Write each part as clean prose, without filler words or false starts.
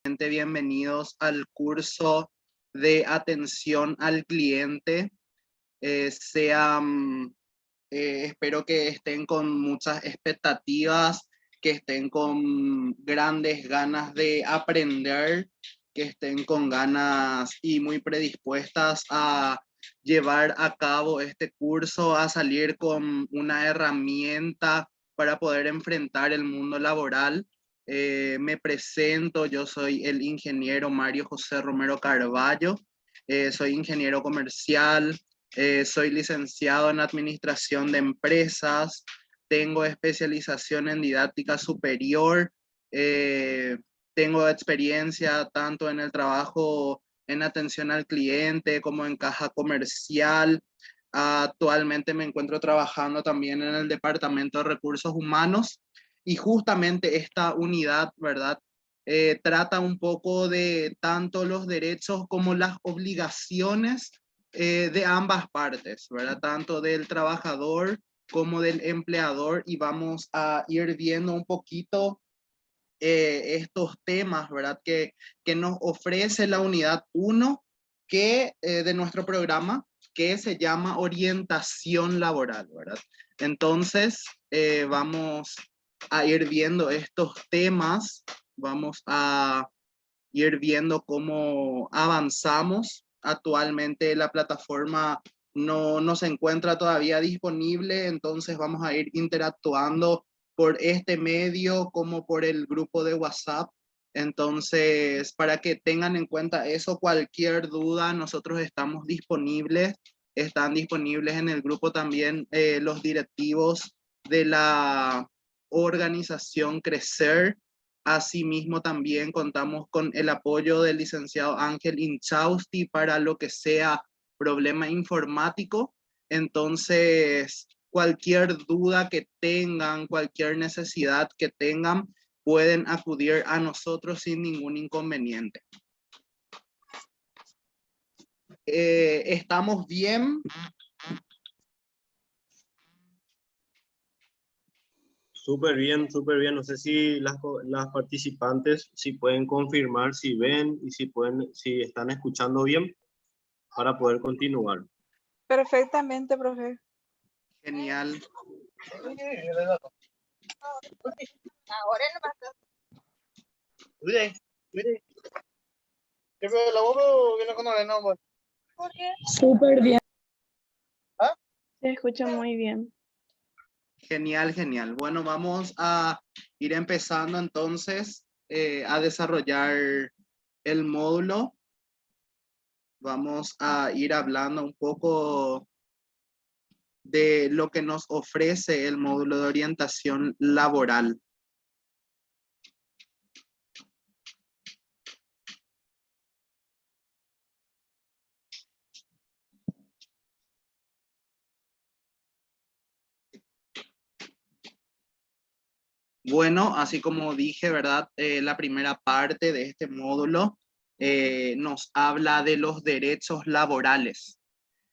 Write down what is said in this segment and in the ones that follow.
Bienvenidos al curso de atención al cliente. Espero que estén con muchas expectativas, que estén con grandes ganas de aprender, que estén con ganas y muy predispuestas a llevar a cabo este curso, a salir con una herramienta para poder enfrentar el mundo laboral. Me presento, yo soy el ingeniero Mario José Romero Carballo, soy ingeniero comercial, soy licenciado en administración de empresas, tengo especialización en didáctica superior, eh, tengo experiencia tanto en el trabajo en atención al cliente como en caja comercial. Actualmente me encuentro trabajando también en el Departamento de Recursos Humanos y justamente esta unidad, ¿verdad? Trata un poco de tanto los derechos como las obligaciones de ambas partes, ¿verdad? Tanto del trabajador como del empleador, y vamos a ir viendo un poquito estos temas, ¿verdad? Que nos ofrece la unidad 1 de nuestro programa, que se llama orientación laboral, ¿verdad? Entonces, vamos a ir viendo estos temas, vamos a ir viendo cómo avanzamos. Actualmente la plataforma no se encuentra todavía disponible, entonces vamos a ir interactuando por este medio como por el grupo de WhatsApp. Entonces, para que tengan en cuenta eso, cualquier duda, nosotros estamos disponibles. Están disponibles en el grupo también los directivos de la organización Crecer. Asimismo, también contamos con el apoyo del licenciado Ángel Inchausti para lo que sea problema informático. Entonces, cualquier duda que tengan, cualquier necesidad que tengan, pueden acudir a nosotros sin ningún inconveniente. ¿Estamos bien? Súper bien, súper bien. No sé si las participantes si pueden confirmar si ven y si están escuchando bien para poder continuar. Perfectamente, profe. Genial. Súper bien. Se escucha muy bien. Genial, genial. Bueno, vamos a ir empezando entonces a desarrollar el módulo. Vamos a ir hablando un poco de lo que nos ofrece el módulo de orientación laboral. Bueno, así como dije, ¿verdad? La primera parte de este módulo nos habla de los derechos laborales.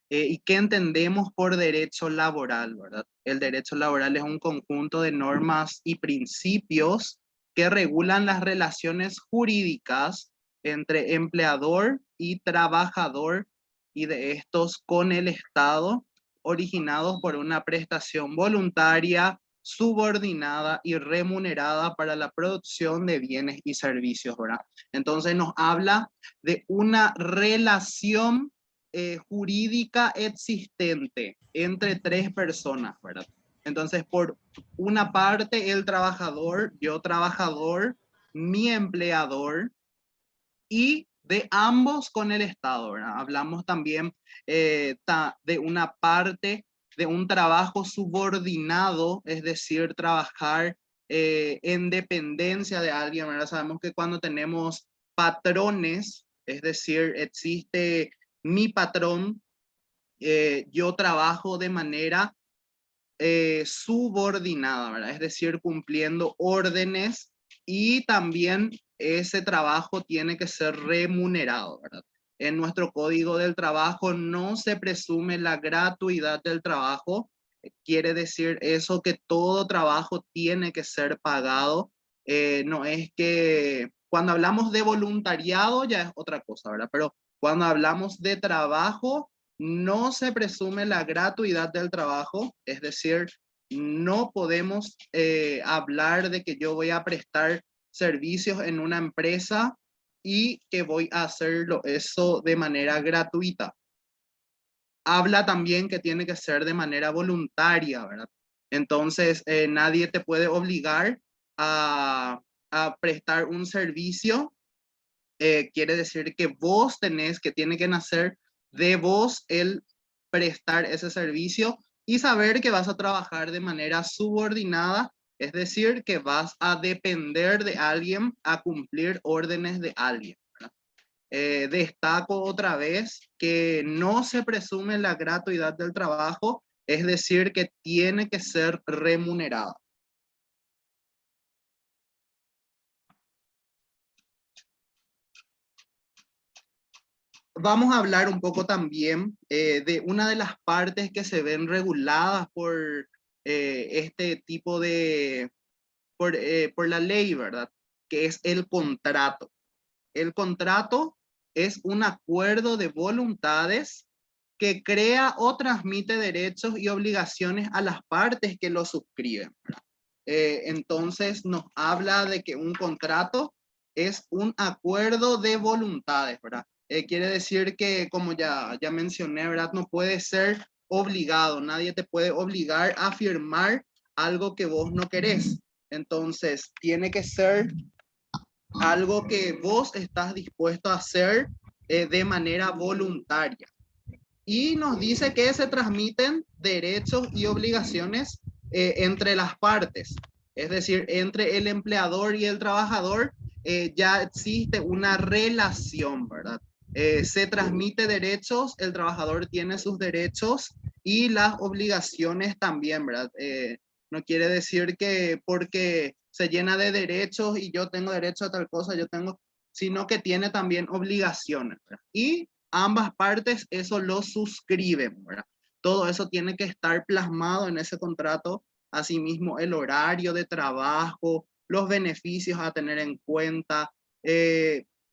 ¿Y qué entendemos por derecho laboral, verdad? El derecho laboral es un conjunto de normas y principios que regulan las relaciones jurídicas entre empleador y trabajador y de estos con el Estado, originados por una prestación voluntaria, subordinada y remunerada para la producción de bienes y servicios, ¿verdad? Entonces nos habla de una relación jurídica existente entre tres personas, ¿verdad? Entonces, por una parte, el trabajador, yo trabajador, mi empleador, y de ambos con el Estado, ¿verdad? Hablamos también de una parte de un trabajo subordinado, es decir, trabajar en dependencia de alguien, ¿verdad? Sabemos que cuando tenemos patrones, es decir, existe mi patrón, yo trabajo de manera subordinada, ¿verdad? Es decir, cumpliendo órdenes, y también ese trabajo tiene que ser remunerado, ¿verdad? En nuestro código del trabajo no se presume la gratuidad del trabajo. Quiere decir eso que todo trabajo tiene que ser pagado. No es que Cuando hablamos de voluntariado ya es otra cosa, ¿verdad? Pero cuando hablamos de trabajo, no se presume la gratuidad del trabajo, es decir, no podemos hablar de que yo voy a prestar servicios en una empresa y que voy a hacerlo eso de manera gratuita. Habla también que tiene que ser de manera voluntaria, ¿verdad? Entonces, nadie te puede obligar a prestar un servicio. Quiere decir que vos tenés, que tiene que nacer de vos el prestar ese servicio y saber que vas a trabajar de manera subordinada, es decir, que vas a depender de alguien, a cumplir órdenes de alguien. Destaco otra vez que no se presume la gratuidad del trabajo, es decir, que tiene que ser remunerado. Vamos a hablar un poco también de una de las partes que se ven reguladas por este tipo de, por la ley, ¿verdad? Que es el contrato. El contrato es un acuerdo de voluntades que crea o transmite derechos y obligaciones a las partes que lo suscriben, ¿verdad? Entonces nos habla de que un contrato es un acuerdo de voluntades, ¿verdad? Quiere decir que, como ya mencioné, ¿verdad? No puede ser obligado, nadie te puede obligar a firmar algo que vos no querés. Entonces, tiene que ser algo que vos estás dispuesto a hacer de manera voluntaria. Y nos dice que se transmiten derechos y obligaciones entre las partes, es decir, entre el empleador y el trabajador ya existe una relación, ¿verdad? Se transmite derechos, el trabajador tiene sus derechos y las obligaciones también, ¿verdad? No quiere decir que porque se llena de derechos y yo tengo derecho a tal cosa, yo tengo, sino que tiene también obligaciones, ¿verdad? Y ambas partes eso lo suscriben, ¿verdad? Todo eso tiene que estar plasmado en ese contrato, asimismo el horario de trabajo, los beneficios a tener en cuenta,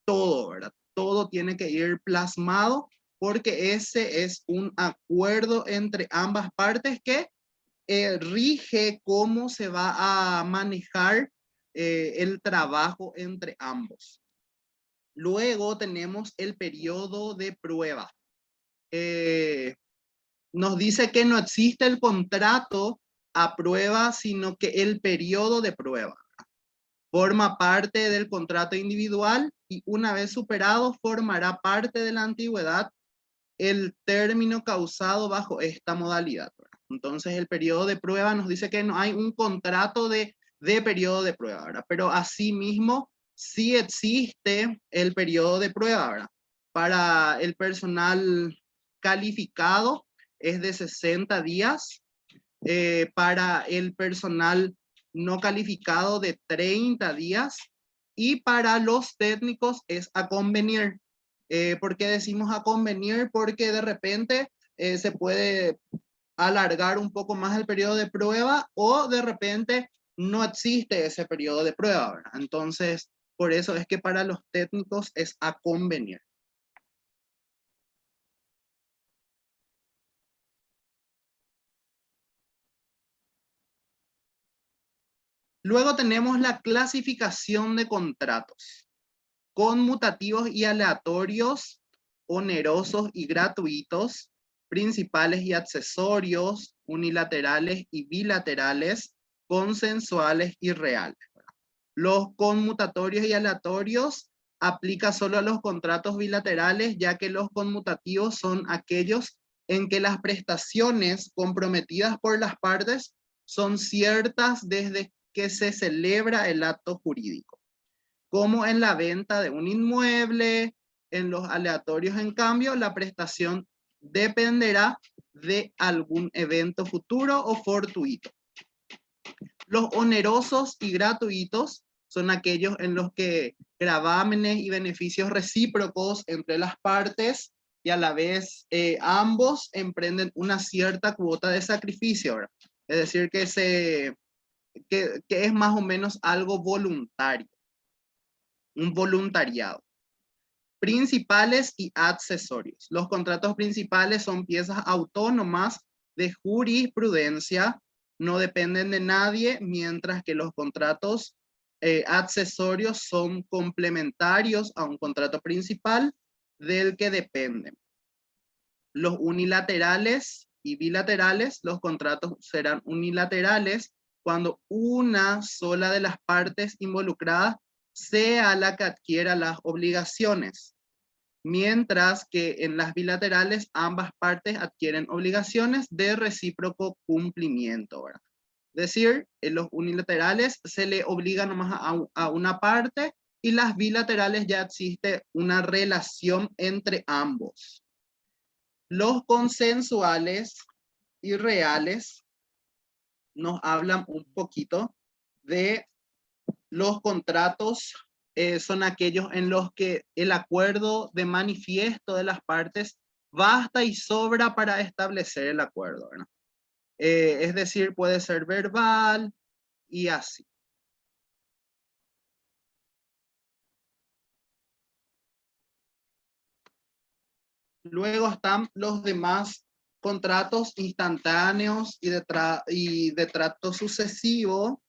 todo, ¿verdad? Todo tiene que ir plasmado porque ese es un acuerdo entre ambas partes que rige cómo se va a manejar el trabajo entre ambos. Luego tenemos el periodo de prueba. Nos dice que no existe el contrato a prueba, sino que el periodo de prueba forma parte del contrato individual y una vez superado formará parte de la antigüedad el término causado bajo esta modalidad. Entonces el periodo de prueba nos dice que no hay un contrato de periodo de prueba, ¿verdad? Pero asimismo sí existe el periodo de prueba, ¿verdad? Para el personal calificado es de 60 días, para el personal no calificado de 30 días y para los técnicos es a convenir. ¿Por qué decimos a convenir? Porque de repente se puede alargar un poco más el periodo de prueba o de repente no existe ese periodo de prueba, ¿verdad? Entonces, por eso es que para los técnicos es a convenir. Luego tenemos la clasificación de contratos. Conmutativos y aleatorios, onerosos y gratuitos, principales y accesorios, unilaterales y bilaterales, consensuales y reales. Los conmutatorios y aleatorios aplica solo a los contratos bilaterales, ya que los conmutativos son aquellos en que las prestaciones comprometidas por las partes son ciertas desde que se celebra el acto jurídico, como en la venta de un inmueble. En los aleatorios, en cambio, la prestación dependerá de algún evento futuro o fortuito. Los onerosos y gratuitos son aquellos en los que gravámenes y beneficios recíprocos entre las partes y a la vez ambos emprenden una cierta cuota de sacrificio, ¿verdad? Es decir, que es más o menos algo voluntario. un voluntariado. Principales y accesorios. Los contratos principales son piezas autónomas de jurisprudencia, no dependen de nadie, mientras que los contratos accesorios son complementarios a un contrato principal del que dependen. Los unilaterales y bilaterales, los contratos serán unilaterales cuando una sola de las partes involucradas sea la que adquiera las obligaciones, mientras que en las bilaterales ambas partes adquieren obligaciones de recíproco cumplimiento, ¿verdad? Es decir, en los unilaterales se le obliga nomás a una parte y las bilaterales ya existe una relación entre ambos. Los consensuales y reales nos hablan un poquito de los contratos. Son aquellos en los que el acuerdo de manifiesto de las partes basta y sobra para establecer el acuerdo, ¿verdad? Es decir, puede ser verbal y así. Luego están los demás contratos instantáneos y de trato sucesivo,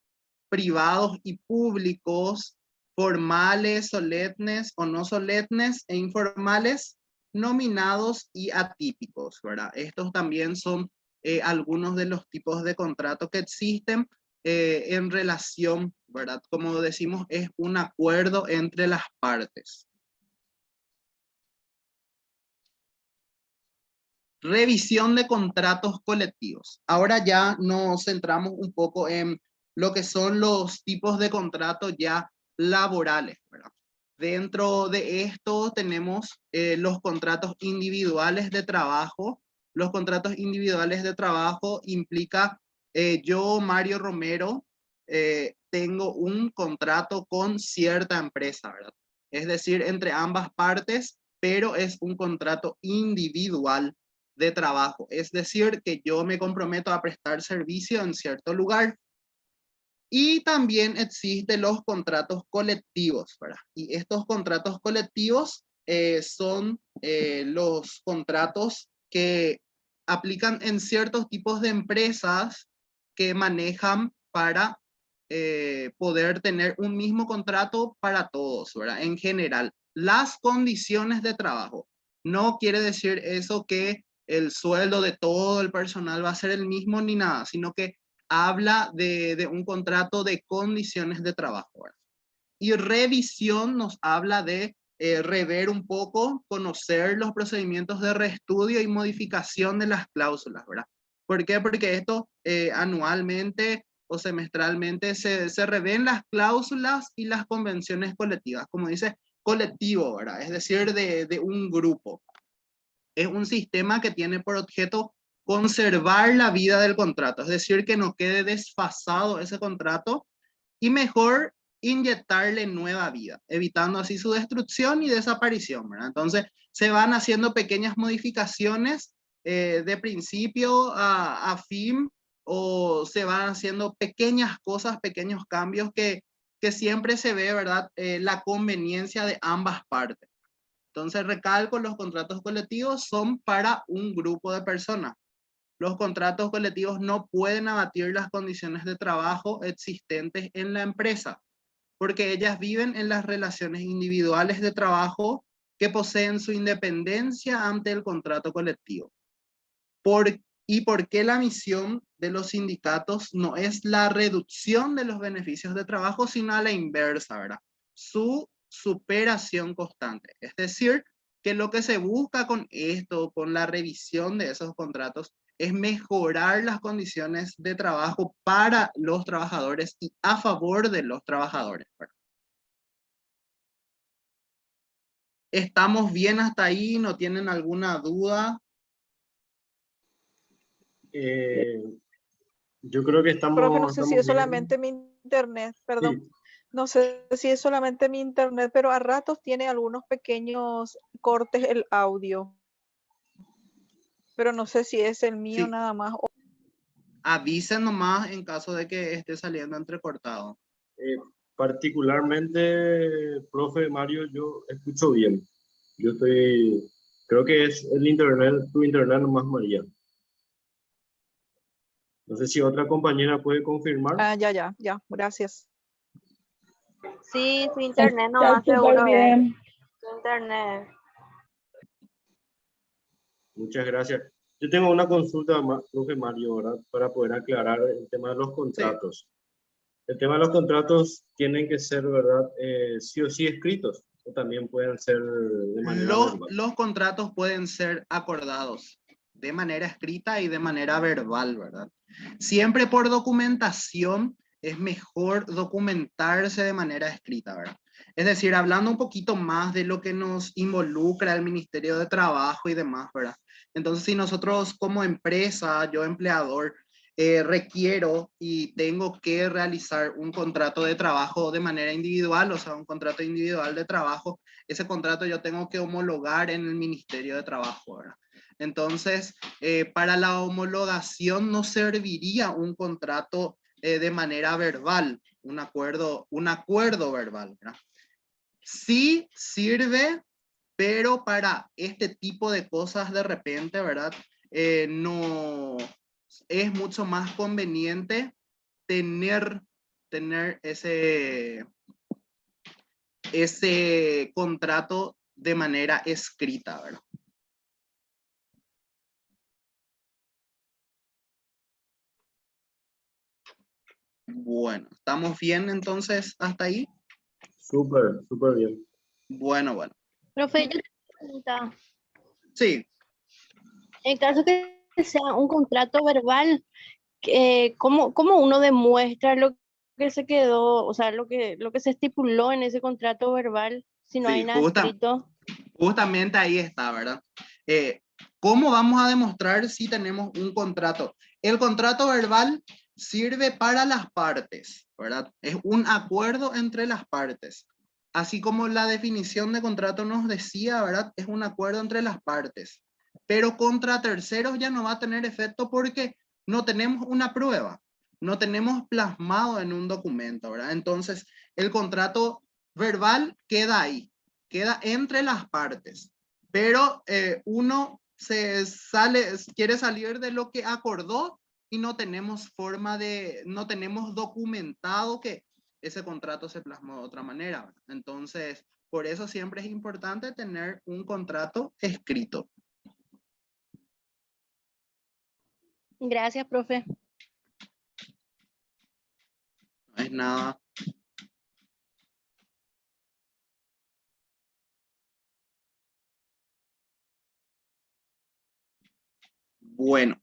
privados y públicos, formales, solemnes o no solemnes e informales, nominados y atípicos, ¿verdad? Estos también son algunos de los tipos de contratos que existen en relación, ¿verdad? Como decimos, es un acuerdo entre las partes. Revisión de contratos colectivos. Ahora ya nos centramos un poco en lo que son los tipos de contratos ya laborales, ¿verdad? Dentro de esto tenemos los contratos individuales de trabajo. Los contratos individuales de trabajo implica yo, Mario Romero, tengo un contrato con cierta empresa, ¿verdad? Es decir, entre ambas partes, pero es un contrato individual de trabajo. Es decir, que yo me comprometo a prestar servicio en cierto lugar. Y también existen los contratos colectivos, ¿verdad? Y estos contratos colectivos son los contratos que aplican en ciertos tipos de empresas que manejan para poder tener un mismo contrato para todos, ¿verdad? En general, las condiciones de trabajo. No quiere decir eso que el sueldo de todo el personal va a ser el mismo ni nada, sino que habla de un contrato de condiciones de trabajo, ¿verdad? Y revisión nos habla de rever un poco, conocer los procedimientos de reestudio y modificación de las cláusulas, ¿verdad? ¿Por qué? Porque esto anualmente o semestralmente se revén las cláusulas y las convenciones colectivas, como dice, colectivo, ¿verdad? Es decir, de un grupo. Es un sistema que tiene por objeto conservar la vida del contrato, es decir, que no quede desfasado ese contrato y mejor inyectarle nueva vida, evitando así su destrucción y desaparición, ¿verdad? Entonces, se van haciendo pequeñas modificaciones de principio a fin, o se van haciendo pequeñas cosas, pequeños cambios que siempre se ve, ¿verdad? La conveniencia de ambas partes. Entonces, recalco, los contratos colectivos son para un grupo de personas. Los contratos colectivos no pueden abatir las condiciones de trabajo existentes en la empresa, porque ellas viven en las relaciones individuales de trabajo que poseen su independencia ante el contrato colectivo. ¿Y por qué la misión de los sindicatos no es la reducción de los beneficios de trabajo, sino a la inversa, ¿verdad? Su superación constante. Es decir, que lo que se busca con esto, con la revisión de esos contratos, es mejorar las condiciones de trabajo para los trabajadores y a favor de los trabajadores, ¿verdad? ¿Estamos bien hasta ahí? ¿No tienen alguna duda? Yo creo que Profe, no sé si es bien. solamente mi internet, perdón. Sí. No sé si es solamente mi internet, pero a ratos tiene algunos pequeños cortes el audio. Pero no sé si es el mío Sí. nada más. Avisen nomás en caso de que esté saliendo entrecortado. Particularmente, profe Mario, yo escucho bien. Yo estoy, creo que es el internet, tu internet nomás, María. No sé si otra compañera puede confirmar. Ah, ya, gracias. Sí, su internet Está nomás súper seguro es. bien. Su internet. Muchas gracias. Yo tengo una consulta, profe Mario, ¿verdad? Para poder aclarar el tema de los Sí. contratos. El tema de los contratos tienen que ser, ¿verdad? Sí o sí escritos, o también pueden ser de manera verbal. Los contratos pueden ser acordados de manera escrita y de manera verbal, ¿verdad? Siempre por documentación es mejor documentarse de manera escrita, ¿verdad? Es decir, hablando un poquito más de lo que nos involucra el Ministerio de Trabajo y demás, ¿verdad? Entonces, si nosotros como empresa, yo empleador, requiero y tengo que realizar un contrato de trabajo de manera individual, o sea, un contrato individual de trabajo, ese contrato yo tengo que homologar en el Ministerio de Trabajo, ¿verdad? Entonces, para la homologación no serviría un contrato de manera verbal, un acuerdo verbal, ¿verdad? Sí sirve, pero para este tipo de cosas de repente, ¿verdad? No es mucho más conveniente tener ese contrato de manera escrita, ¿verdad? Bueno, ¿estamos bien entonces hasta ahí? Súper, súper bien. Bueno. Profe, yo tengo una pregunta. Sí, En caso que sea un contrato verbal, ¿cómo uno demuestra lo que se quedó, o sea, lo que se estipuló en ese contrato verbal si no hay sí, nada escrito? justamente ahí está, ¿verdad? ¿Cómo vamos a demostrar si tenemos un contrato? El contrato verbal sirve para las partes, ¿verdad? Es un acuerdo entre las partes. Así como la definición de contrato nos decía, ¿verdad? Es un acuerdo entre las partes. Pero contra terceros ya no va a tener efecto porque no tenemos una prueba, no tenemos plasmado en un documento, ¿verdad? Entonces, el contrato verbal queda ahí, queda entre las partes, pero uno quiere salir de lo que acordó y no tenemos no tenemos documentado que ese contrato se plasmó de otra manera. Entonces, por eso siempre es importante tener un contrato escrito. Gracias, profe. No es nada. Bueno,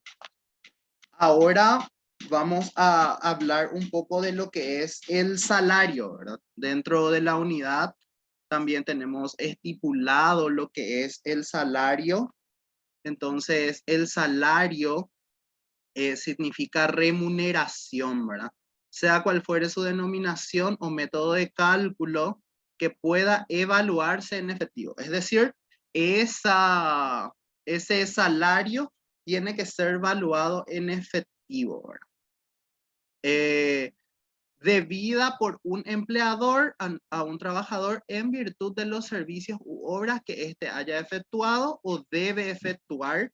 ahora vamos a hablar un poco de lo que es el salario, ¿verdad? Dentro de la unidad también tenemos estipulado lo que es el salario. Entonces, el salario significa remuneración, ¿verdad? Sea cual fuere su denominación o método de cálculo que pueda evaluarse en efectivo. Es decir, ese salario tiene que ser evaluado en efectivo, ¿verdad? Debida por un empleador a un trabajador en virtud de los servicios u obras que éste haya efectuado o debe efectuar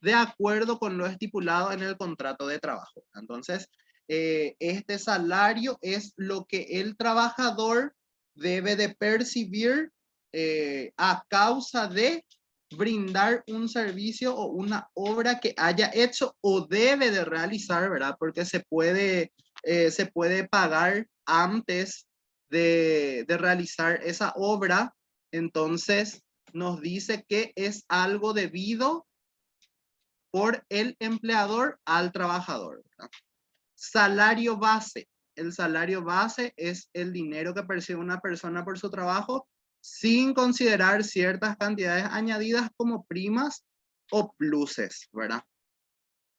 de acuerdo con lo estipulado en el contrato de trabajo. Entonces, este salario es lo que el trabajador debe de percibir a causa de brindar un servicio o una obra que haya hecho o debe de realizar, ¿verdad? Porque se puede pagar antes de realizar esa obra. Entonces, nos dice que es algo debido por el empleador al trabajador, ¿verdad? Salario base. El salario base es el dinero que percibe una persona por su trabajo sin considerar ciertas cantidades añadidas como primas o pluses, ¿verdad?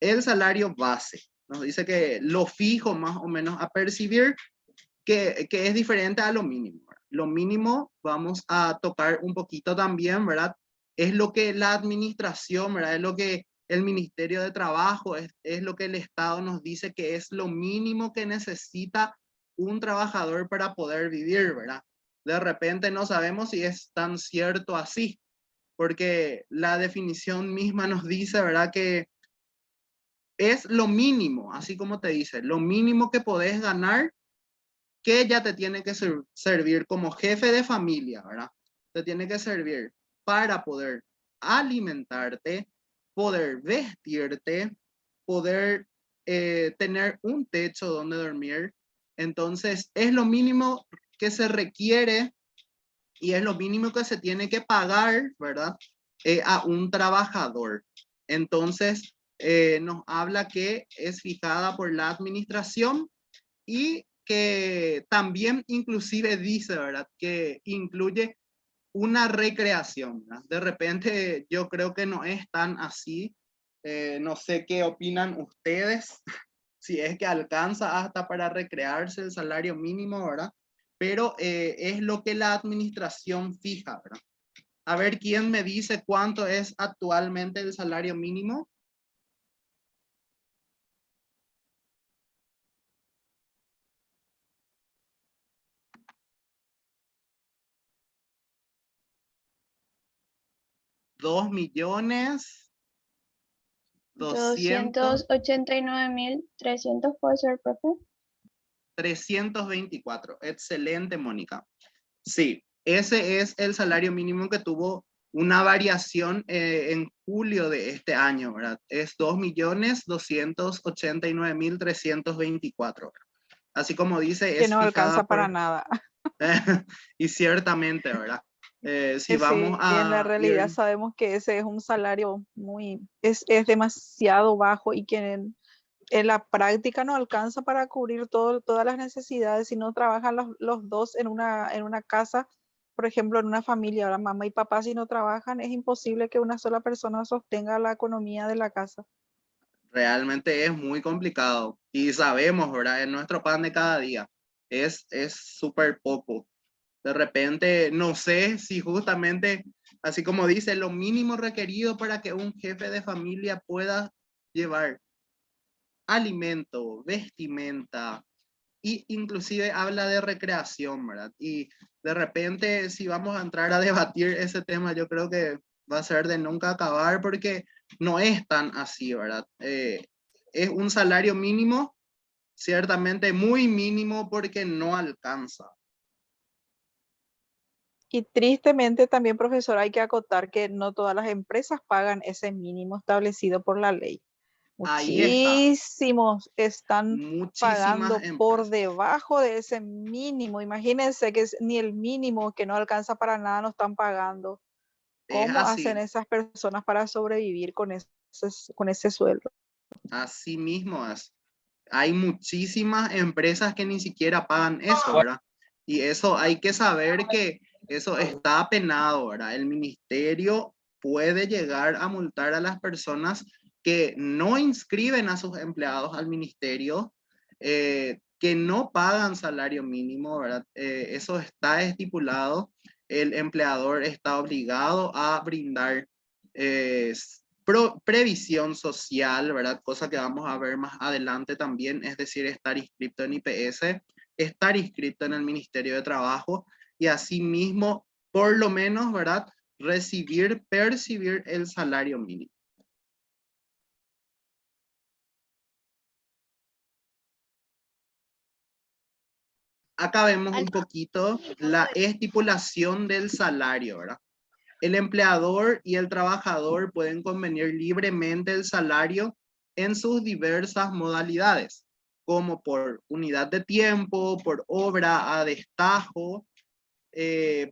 El salario base nos dice que lo fijo más o menos a percibir que es diferente a lo mínimo, ¿verdad? Lo mínimo vamos a tocar un poquito también, ¿verdad? Es lo que la administración, ¿verdad? Es lo que el Ministerio de Trabajo, es lo que el Estado nos dice que es lo mínimo que necesita un trabajador para poder vivir, ¿verdad? De repente no sabemos si es tan cierto así, porque la definición misma nos dice, ¿verdad? Que es lo mínimo, así como te dice, lo mínimo que podés ganar, que ya te tiene que servir como jefe de familia, ¿verdad? Te tiene que servir para poder alimentarte, poder vestirte, poder tener un techo donde dormir. Entonces, es lo mínimo que se requiere y es lo mínimo que se tiene que pagar, ¿verdad? A un trabajador. Entonces, nos habla que es fijada por la administración y que también inclusive dice, ¿verdad? Que incluye una recreación, ¿verdad? De repente yo creo que no es tan así. No sé qué opinan ustedes, si es que alcanza hasta para recrearse el salario mínimo, ¿verdad? Pero es lo que la administración fija, ¿verdad? A ver, ¿quién me dice cuánto es actualmente el salario mínimo? $2.200.300. 289.300 puede ser, profe. 324. Excelente, Mónica. Sí, ese es el salario mínimo que tuvo una variación en julio de este año, ¿verdad? Es 2.289.324. Así como dice, Que es no fijada alcanza para por... nada. Y ciertamente, ¿verdad? Si vamos Sí, en la a realidad ir... sabemos que ese es un salario es demasiado bajo y que en la práctica no alcanza para cubrir todas las necesidades. Si no trabajan los dos en una casa, por ejemplo, en una familia, ahora mamá y papá, si no trabajan, es imposible que una sola persona sostenga la economía de la casa. Realmente es muy complicado y sabemos, ¿verdad? Es nuestro pan de cada día. Es súper poco. De repente, no sé si justamente, así como dice, lo mínimo requerido para que un jefe de familia pueda llevar alimento, vestimenta, y inclusive habla de recreación, ¿verdad? Y de repente, si vamos a entrar a debatir ese tema, yo creo que va a ser de nunca acabar porque no es tan así, ¿verdad? Es un salario mínimo, ciertamente muy mínimo porque no alcanza. Y tristemente también, profesor, hay que acotar que no todas las empresas pagan ese mínimo establecido por la ley. Ahí está, Muchísimos están muchísimas pagando por empresas. debajo de ese mínimo. Imagínense que ni el mínimo que no alcanza para nada no están pagando. Es ¿Cómo hacen así, esas personas para sobrevivir con ese sueldo? así mismo es. Hay muchísimas empresas que ni siquiera pagan eso, ¿verdad? Y eso hay que saber que eso está penado, ¿verdad? El ministerio puede llegar a multar a las personas que no inscriben a sus empleados al ministerio, que no pagan salario mínimo, ¿verdad? Eso está estipulado. El empleador está obligado a brindar eh, previsión social, ¿verdad? Cosa que vamos a ver más adelante también, es decir, estar inscrito en IPS, estar inscrito en el Ministerio de Trabajo y asimismo, por lo menos, ¿verdad? Percibir el salario mínimo. Acá vemos un poquito la estipulación del salario, ¿verdad? El empleador y el trabajador pueden convenir libremente el salario en sus diversas modalidades, como por unidad de tiempo, por obra a destajo,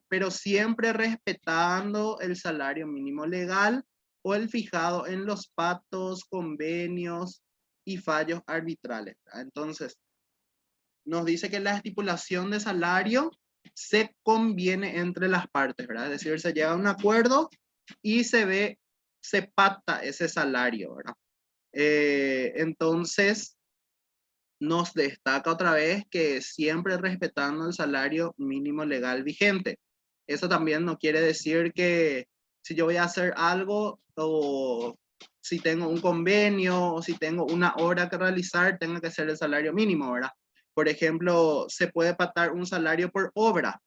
pero siempre respetando el salario mínimo legal o el fijado en los pactos, convenios y fallos arbitrales. Entonces, nos dice que la estipulación de salario se conviene entre las partes, ¿verdad? Es decir, se llega a un acuerdo y se pacta ese salario, ¿verdad? Entonces, nos destaca otra vez que siempre respetando el salario mínimo legal vigente. Eso también no quiere decir que si yo voy a hacer algo o si tengo un convenio o si tengo una hora que realizar, tenga que ser el salario mínimo, ¿verdad? Por ejemplo, se puede pactar un salario por obra.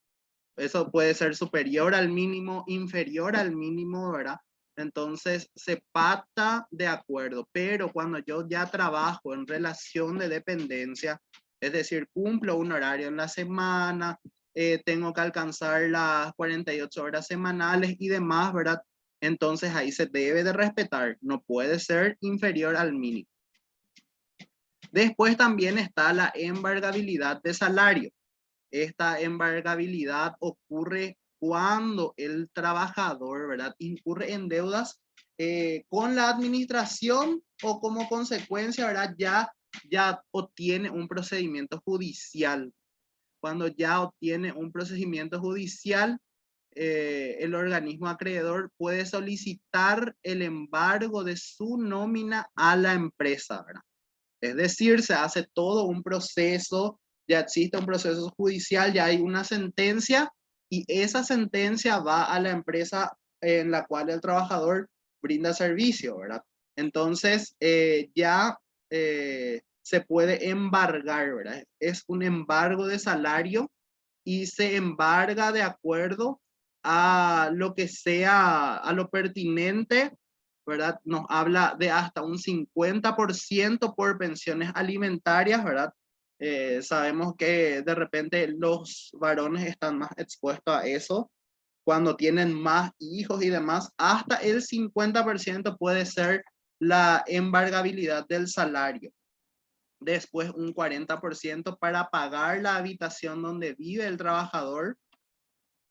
Eso puede ser superior al mínimo, inferior al mínimo, ¿verdad? Entonces se pacta de acuerdo, pero cuando yo ya trabajo en relación de dependencia, es decir, cumplo un horario en la semana, tengo que alcanzar las 48 horas semanales y demás, ¿verdad? Entonces ahí se debe de respetar, no puede ser inferior al mínimo. Después también está la embargabilidad de salario. Esta embargabilidad ocurre cuando el trabajador, ¿verdad?, incurre en deudas con la administración o como consecuencia, ¿verdad?, ya obtiene un procedimiento judicial. Cuando ya obtiene un procedimiento judicial, el organismo acreedor puede solicitar el embargo de su nómina a la empresa, ¿verdad? Es decir, se hace todo un proceso, ya existe un proceso judicial, ya hay una sentencia y esa sentencia va a la empresa en la cual el trabajador brinda servicio, ¿verdad? Entonces, ya se puede embargar, ¿verdad? Es un embargo de salario y se embarga de acuerdo a lo que sea, a lo pertinente, ¿verdad? Nos habla de hasta un 50% por pensiones alimentarias, ¿verdad? Sabemos que de repente los varones están más expuestos a eso cuando tienen más hijos y demás. Hasta el 50% puede ser la embargabilidad del salario. Después un 40% para pagar la habitación donde vive el trabajador.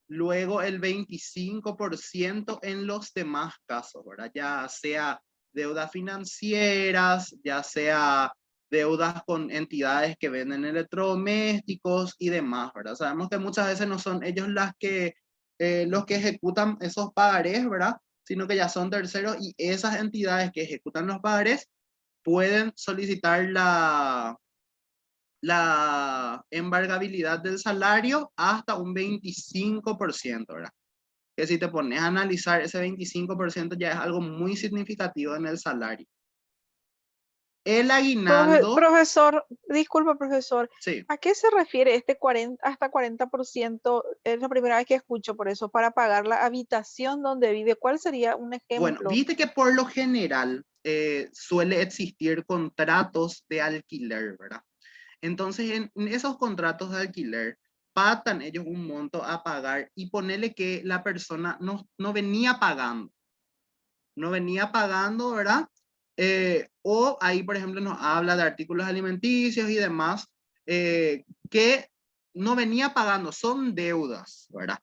Luego el 25% en los demás casos, ¿verdad? Ya sea deudas financieras, ya sea deudas con entidades que venden electrodomésticos y demás, ¿verdad? Sabemos que muchas veces no son ellos los que ejecutan esos pagarés, ¿verdad? Sino que ya son terceros y esas entidades que ejecutan los pagarés pueden solicitar la embargabilidad del salario hasta un 25%, ¿verdad? Que si te pones a analizar ese 25% ya es algo muy significativo en el salario. El aguinaldo... Profesor, disculpa, profesor, Sí. ¿a qué se refiere este 40, hasta 40%? Es la primera vez que escucho por eso, para pagar la habitación donde vive. ¿Cuál sería un Bueno, ejemplo? viste que por lo general suele existir contratos de alquiler, ¿verdad? Entonces, en esos contratos de alquiler, pactan ellos un monto a pagar y ponerle que la persona no venía pagando. No venía pagando, ¿verdad? O ahí, por ejemplo, nos habla de artículos alimenticios y demás, que no venía pagando, son deudas, ¿verdad?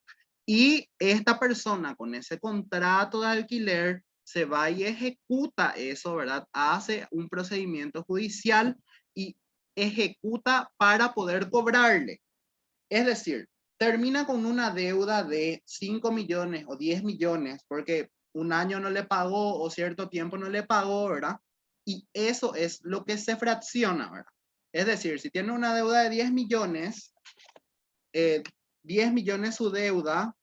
Y esta persona con ese contrato de alquiler se va y ejecuta eso, ¿verdad? Hace un procedimiento judicial y ejecuta para poder cobrarle. Es decir, termina con una deuda de 5 millones o 10 millones porque un año no le pagó o cierto tiempo no le pagó, ¿verdad? Y eso es lo que se fracciona, ¿verdad? Es decir, si tiene una deuda de 10 millones, 10 millones su deuda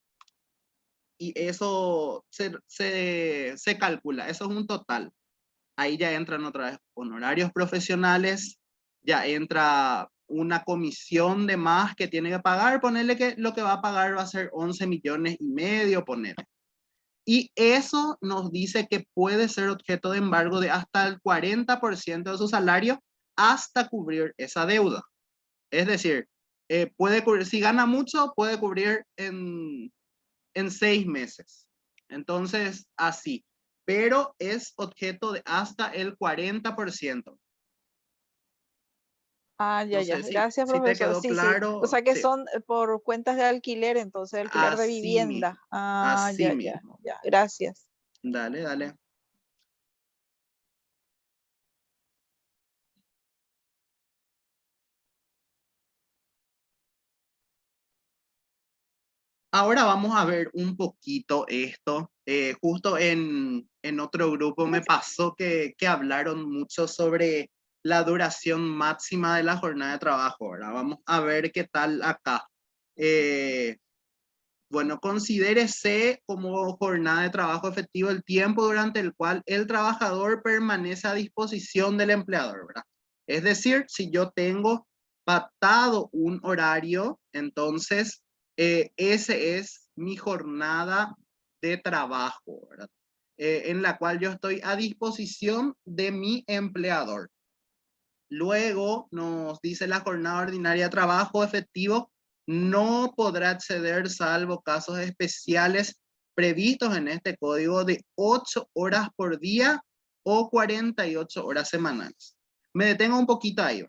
y eso se calcula, eso es un total. Ahí ya entran otra vez honorarios profesionales, ya entra una comisión de más que tiene que pagar, ponerle que lo que va a pagar va a ser 11 millones y medio, ponerle. Y eso nos dice que puede ser objeto de embargo de hasta el 40% de su salario hasta cubrir esa deuda. Es decir, puede cubrir, si gana mucho, puede cubrir en 6 meses. Entonces, así. Pero es objeto de hasta el 40%. Ah, ya, No ya. sé Gracias, si te profesor. quedó Sí, sí. O claro. sea que Sí, son por cuentas de alquiler, entonces alquiler de así vivienda. mismo. Ah, Así ya, ya, mismo. ya. Gracias. Dale, dale. Ahora vamos a ver un poquito esto. Justo en otro grupo me pasó que hablaron mucho sobre la duración máxima de la jornada de trabajo. Ahora vamos a ver qué tal acá. Bueno, considérese como jornada de trabajo efectivo el tiempo durante el cual el trabajador permanece a disposición del empleador, ¿verdad? Es decir, si yo tengo pactado un horario, entonces ese es mi jornada de trabajo, ¿verdad? En la cual yo estoy a disposición de mi empleador. Luego nos dice la jornada ordinaria de trabajo efectivo no podrá exceder, salvo casos especiales previstos en este código, de 8 horas por día o 48 horas semanales. Me detengo un poquito ahí.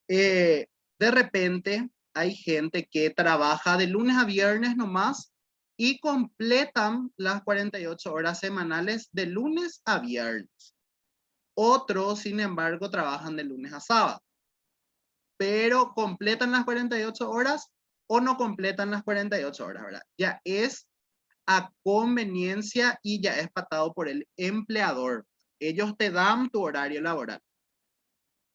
De repente hay gente que trabaja de lunes a viernes nomás y completan las 48 horas semanales de lunes a viernes. Otros, sin embargo, trabajan de lunes a sábado, pero completan las 48 horas o no completan las 48 horas, ¿verdad? Ya es a conveniencia y ya es pactado por el empleador. Ellos te dan tu horario laboral,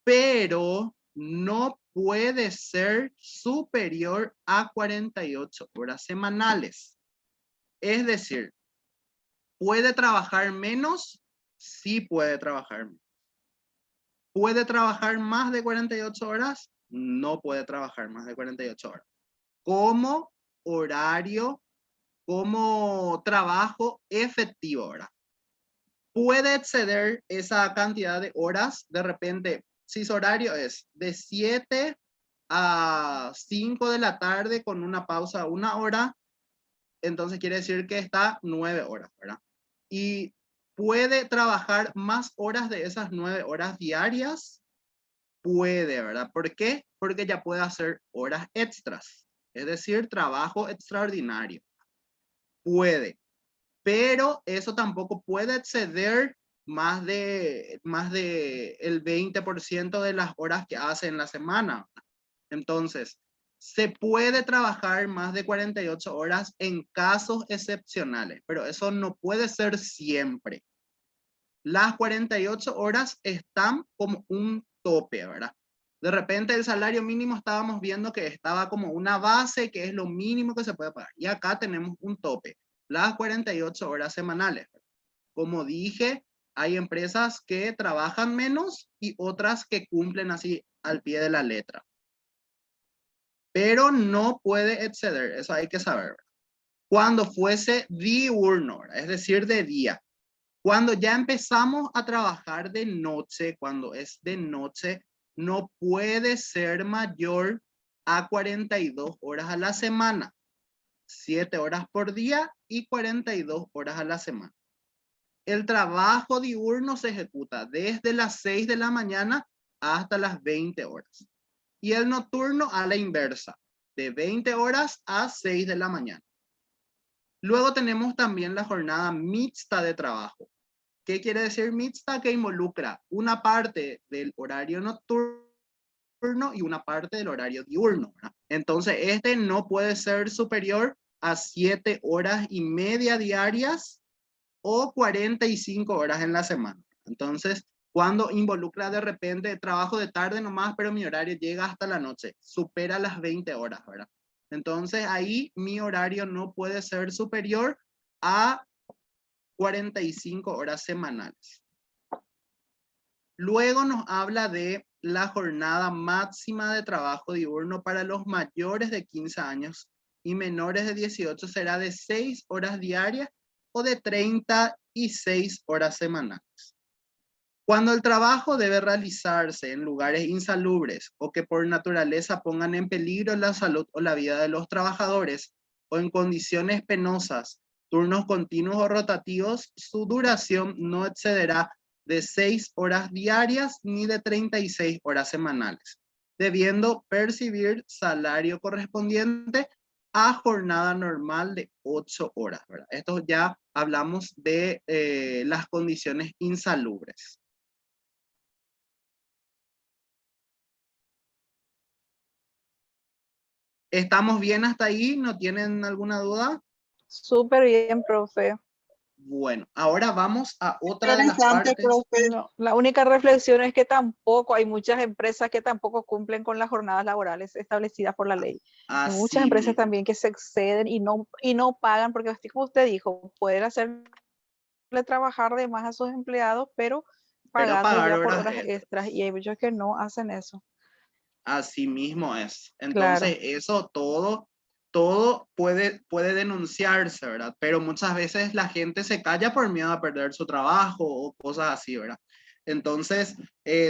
pero no puede ser superior a 48 horas semanales. Es decir, ¿puede trabajar menos? Sí puede trabajar menos. ¿Puede trabajar más de 48 horas? No puede trabajar más de 48 horas. Como horario, como trabajo efectivo, ¿verdad? Puede exceder esa cantidad de horas. De repente, si su horario es de 7 a 5 de la tarde con una pausa 1 hora, entonces quiere decir que está 9 horas, ¿verdad? Y puede trabajar más horas de esas 9 horas diarias. Puede, ¿verdad? ¿Por qué? Porque ya puede hacer horas extras, es decir, trabajo extraordinario. Puede, pero eso tampoco puede exceder más de el 20% de las horas que hace en la semana. Entonces, se puede trabajar más de 48 horas en casos excepcionales, pero eso no puede ser siempre. Las 48 horas están como un tope, ¿verdad? De repente el salario mínimo estábamos viendo que estaba como una base, que es lo mínimo que se puede pagar. Y acá tenemos un tope, las 48 horas semanales. Como dije, hay empresas que trabajan menos y otras que cumplen así al pie de la letra. Pero no puede exceder, eso hay que saber. Cuando fuese diurno, ¿verdad? Es decir, de día. Cuando ya empezamos a trabajar de noche, cuando es de noche, no puede ser mayor a 42 horas a la semana. 7 horas por día y 42 horas a la semana. El trabajo diurno se ejecuta desde las 6 de la mañana hasta las 20 horas. Y el nocturno a la inversa, de 20 horas a 6 de la mañana. Luego tenemos también la jornada mixta de trabajo. ¿Qué quiere decir mixta? Que involucra una parte del horario nocturno y una parte del horario diurno, ¿verdad? Entonces, este no puede ser superior a 7 horas y media diarias o 45 horas en la semana. Entonces, cuando involucra de repente trabajo de tarde nomás, pero mi horario llega hasta la noche, supera las 20 horas, ¿verdad? Entonces, ahí mi horario no puede ser superior a 45 horas semanales. Luego nos habla de la jornada máxima de trabajo diurno para los mayores de 15 años y menores de 18 será de 6 horas diarias o de 36 horas semanales. Cuando el trabajo debe realizarse en lugares insalubres o que por naturaleza pongan en peligro la salud o la vida de los trabajadores o en condiciones penosas, turnos continuos o rotativos, su duración no excederá de 6 horas diarias ni de 36 horas semanales, debiendo percibir salario correspondiente a jornada normal de 8 horas, ¿verdad? Esto ya hablamos de las condiciones insalubres. ¿Estamos bien hasta ahí? ¿No tienen alguna duda? Súper bien, profe. Bueno, ahora vamos a otra de las partes. No, la única reflexión es que tampoco hay muchas empresas que tampoco cumplen con las jornadas laborales establecidas por la ley. Hay muchas empresas también que se exceden y no pagan, porque así como usted dijo, pueden hacerle trabajar de más a sus empleados, pero pagando ya por horas extras, y hay muchos que no hacen eso. Así mismo es. Claro. Entonces, eso todo puede denunciarse, ¿verdad? Pero muchas veces la gente se calla por miedo a perder su trabajo o cosas así, ¿verdad? Entonces,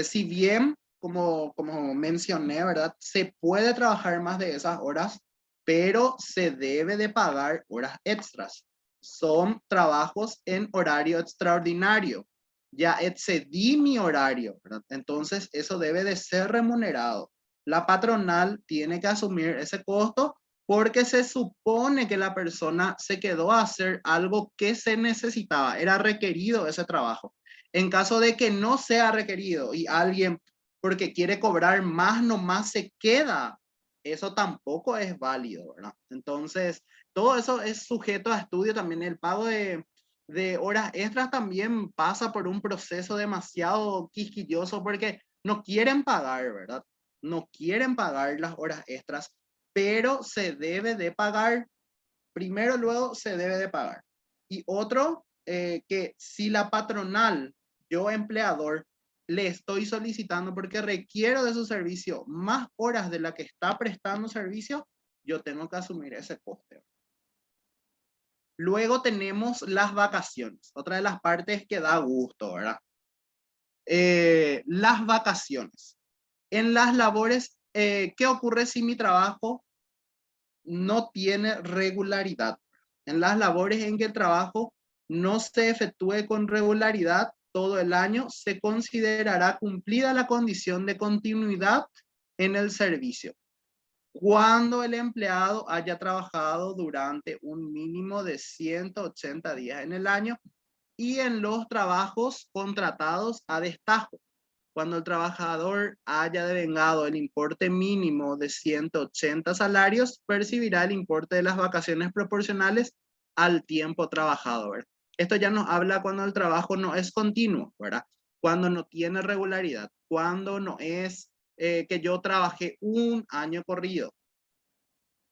si bien, como mencioné, ¿verdad? Se puede trabajar más de esas horas, pero se debe de pagar horas extras. Son trabajos en horario extraordinario. Ya excedí mi horario, ¿verdad? Entonces, eso debe de ser remunerado. La patronal tiene que asumir ese costo porque se supone que la persona se quedó a hacer algo que se necesitaba, era requerido ese trabajo. En caso de que no sea requerido y alguien porque quiere cobrar más nomás se queda, eso tampoco es válido, ¿verdad? Entonces, todo eso es sujeto a estudio también. El pago de horas extras también pasa por un proceso demasiado quisquilloso porque no quieren pagar, ¿verdad? No quieren pagar las horas extras, pero se debe de pagar. Primero, luego se debe de pagar. Y otro, que si la patronal, yo empleador, le estoy solicitando porque requiero de su servicio más horas de la que está prestando servicio, yo tengo que asumir ese coste. Luego tenemos las vacaciones, otra de las partes que da gusto, ¿verdad? Las vacaciones. En las labores, ¿qué ocurre si mi trabajo no tiene regularidad? En las labores en que el trabajo no se efectúe con regularidad todo el año, se considerará cumplida la condición de continuidad en el servicio cuando el empleado haya trabajado durante un mínimo de 180 días en el año y en los trabajos contratados a destajo. Cuando el trabajador haya devengado el importe mínimo de 180 salarios, percibirá el importe de las vacaciones proporcionales al tiempo trabajado, ¿verdad? Esto ya nos habla cuando el trabajo no es continuo, ¿verdad? Cuando no tiene regularidad, cuando no es que yo trabajé un año corrido.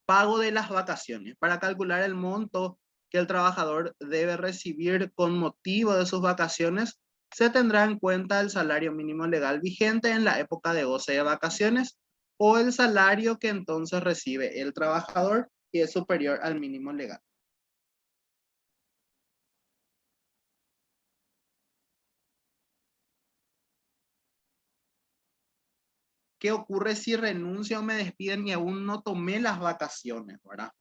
Pago de las vacaciones. Para calcular el monto que el trabajador debe recibir con motivo de sus vacaciones, se tendrá en cuenta el salario mínimo legal vigente en la época de goce de vacaciones o el salario que entonces recibe el trabajador y es superior al mínimo legal. ¿Qué ocurre si renuncio o me despiden y aún no tomé las vacaciones, ¿verdad?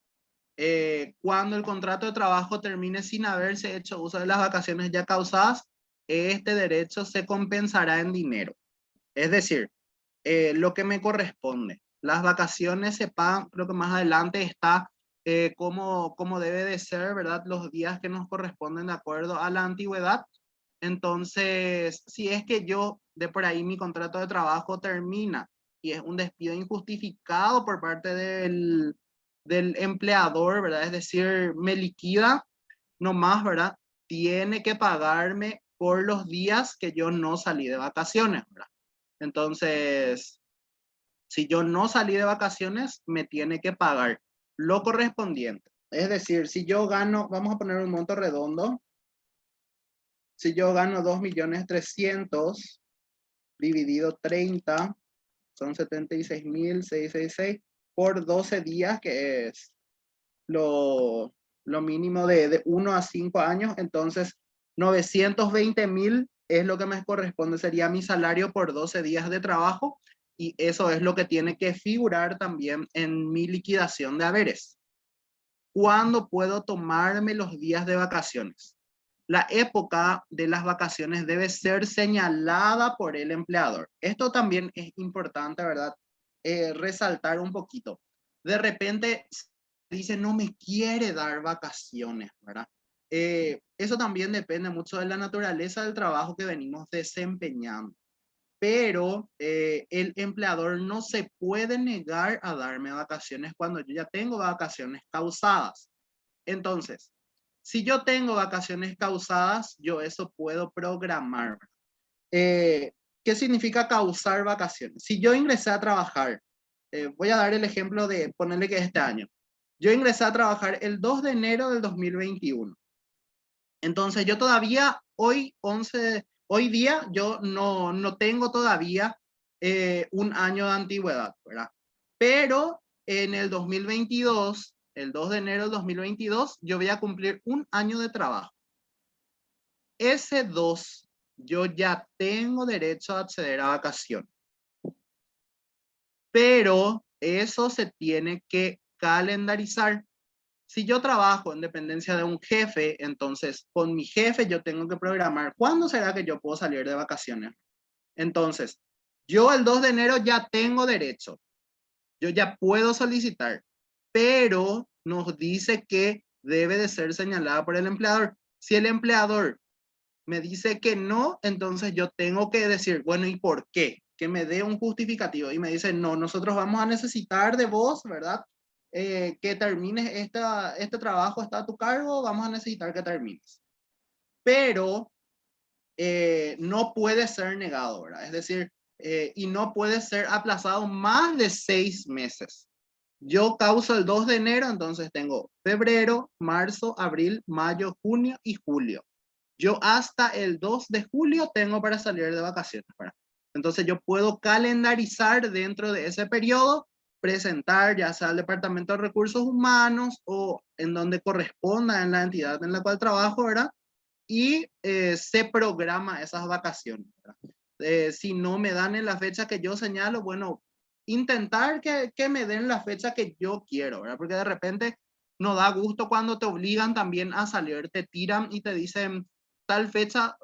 Cuando el contrato de trabajo termine sin haberse hecho uso de las vacaciones ya causadas, este derecho se compensará en dinero. Es decir, lo que me corresponde. Las vacaciones se pagan, creo que más adelante está cómo debe de ser, ¿verdad? Los días que nos corresponden de acuerdo a la antigüedad. Entonces, si es que yo de por ahí mi contrato de trabajo termina y es un despido injustificado por parte del empleador, ¿verdad? Es decir, me liquida nomás, ¿verdad? Tiene que pagarme por los días que yo no salí de vacaciones, ¿verdad? Entonces, si yo no salí de vacaciones, me tiene que pagar lo correspondiente. Es decir, si yo gano, vamos a poner un monto redondo, si yo gano 2.300.000 dividido 30, son 76.666 por 12 días, que es lo mínimo de 1 a 5 años. Entonces, 920.000 es lo que me corresponde, sería mi salario por 12 días de trabajo, y eso es lo que tiene que figurar también en mi liquidación de haberes. ¿Cuándo puedo tomarme los días de vacaciones? La época de las vacaciones debe ser señalada por el empleador. Esto también es importante, ¿verdad? Resaltar un poquito. De repente dice, no me quiere dar vacaciones, ¿verdad? Eso también depende mucho de la naturaleza del trabajo que venimos desempeñando. Pero el empleador no se puede negar a darme vacaciones cuando yo ya tengo vacaciones causadas. Entonces, si yo tengo vacaciones causadas, yo eso puedo programar. ¿Qué significa causar vacaciones? Si yo ingresé a trabajar, voy a dar el ejemplo de ponerle que este año. Yo ingresé a trabajar el 2 de enero del 2021. Entonces yo todavía hoy día yo no tengo todavía un año de antigüedad, ¿verdad? Pero en el 2022, el 2 de enero del 2022, yo voy a cumplir un año de trabajo. Ese 2, yo ya tengo derecho a acceder a vacaciones. Pero eso se tiene que calendarizar. Si yo trabajo en dependencia de un jefe, entonces con mi jefe yo tengo que programar cuándo será que yo puedo salir de vacaciones. Entonces, yo el 2 de enero ya tengo derecho. Yo ya puedo solicitar, pero nos dice que debe de ser señalada por el empleador. Si el empleador me dice que no, entonces yo tengo que decir, bueno, ¿y por qué? Que me dé un justificativo. Y me dice, no, nosotros vamos a necesitar de vos, ¿verdad? Que termines este trabajo, está a tu cargo, vamos a necesitar que termines. Pero no puede ser negado, ¿verdad? Es decir, y no puede ser aplazado más de 6 meses. Yo causo el 2 de enero, entonces tengo febrero, marzo, abril, mayo, junio y julio. Yo hasta el 2 de julio tengo para salir de vacaciones, ¿verdad? Entonces yo puedo calendarizar dentro de ese periodo, presentar ya sea al Departamento de Recursos Humanos o en donde corresponda en la entidad en la cual trabajo, ¿verdad? Y se programa esas vacaciones, ¿verdad? Si no me dan en la fecha que yo señalo, bueno, intentar que me den la fecha que yo quiero, ¿verdad? Porque de repente no da gusto cuando te obligan también a salir, te tiran y te dicen tal fecha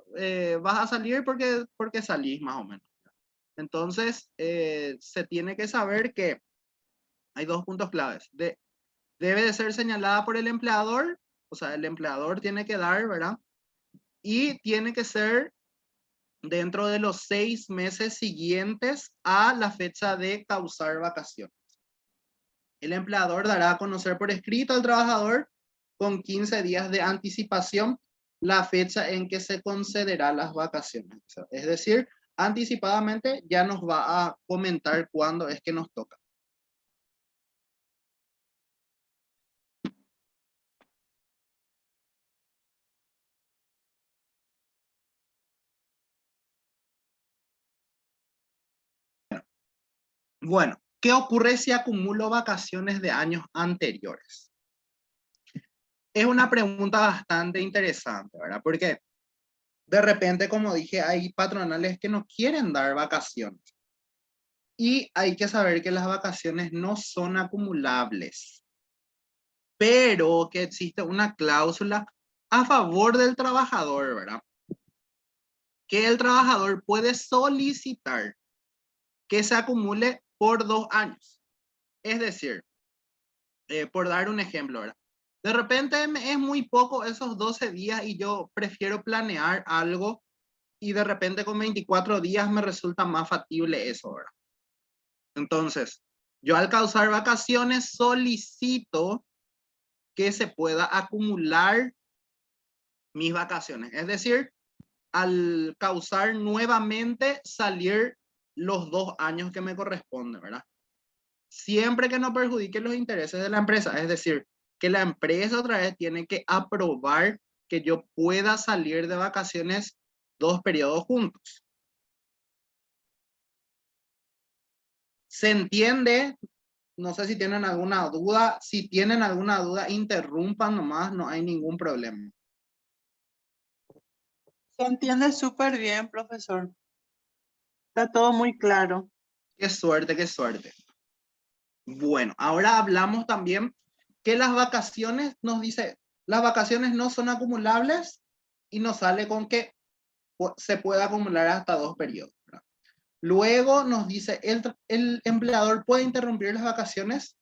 vas a salir porque salís más o menos. Entonces, se tiene que saber que hay 2 puntos claves. Debe de ser señalada por el empleador, o sea, el empleador tiene que dar, ¿verdad? Y tiene que ser dentro de los 6 meses siguientes a la fecha de causar vacaciones. El empleador dará a conocer por escrito al trabajador con 15 días de anticipación la fecha en que se concederá las vacaciones. Es decir, anticipadamente ya nos va a comentar cuándo es que nos toca. Bueno, ¿qué ocurre si acumulo vacaciones de años anteriores? Es una pregunta bastante interesante, ¿verdad? Porque de repente, como dije, hay patronales que no quieren dar vacaciones. Y hay que saber que las vacaciones no son acumulables, pero que existe una cláusula a favor del trabajador, ¿verdad? Que el trabajador puede solicitar que se acumule por 2 años. Es decir, por dar un ejemplo, ¿verdad? De repente es muy poco esos 12 días y yo prefiero planear algo y de repente con 24 días me resulta más factible eso, ¿verdad? Entonces, yo al causar vacaciones solicito que se pueda acumular mis vacaciones. Es decir, al causar nuevamente salir los 2 años que me corresponden, ¿verdad? Siempre que no perjudique los intereses de la empresa. Es decir, que la empresa otra vez tiene que aprobar que yo pueda salir de vacaciones 2 periodos juntos. ¿Se entiende? No sé si tienen alguna duda. Si tienen alguna duda, interrumpan nomás, no hay ningún problema. Se entiende súper bien, profesor. Está todo muy claro. Qué suerte, qué suerte. Bueno, ahora hablamos también que las vacaciones, nos dice, las vacaciones no son acumulables y nos sale con que se puede acumular hasta 2 periodos, ¿verdad? Luego nos dice, el empleador puede interrumpir las vacaciones.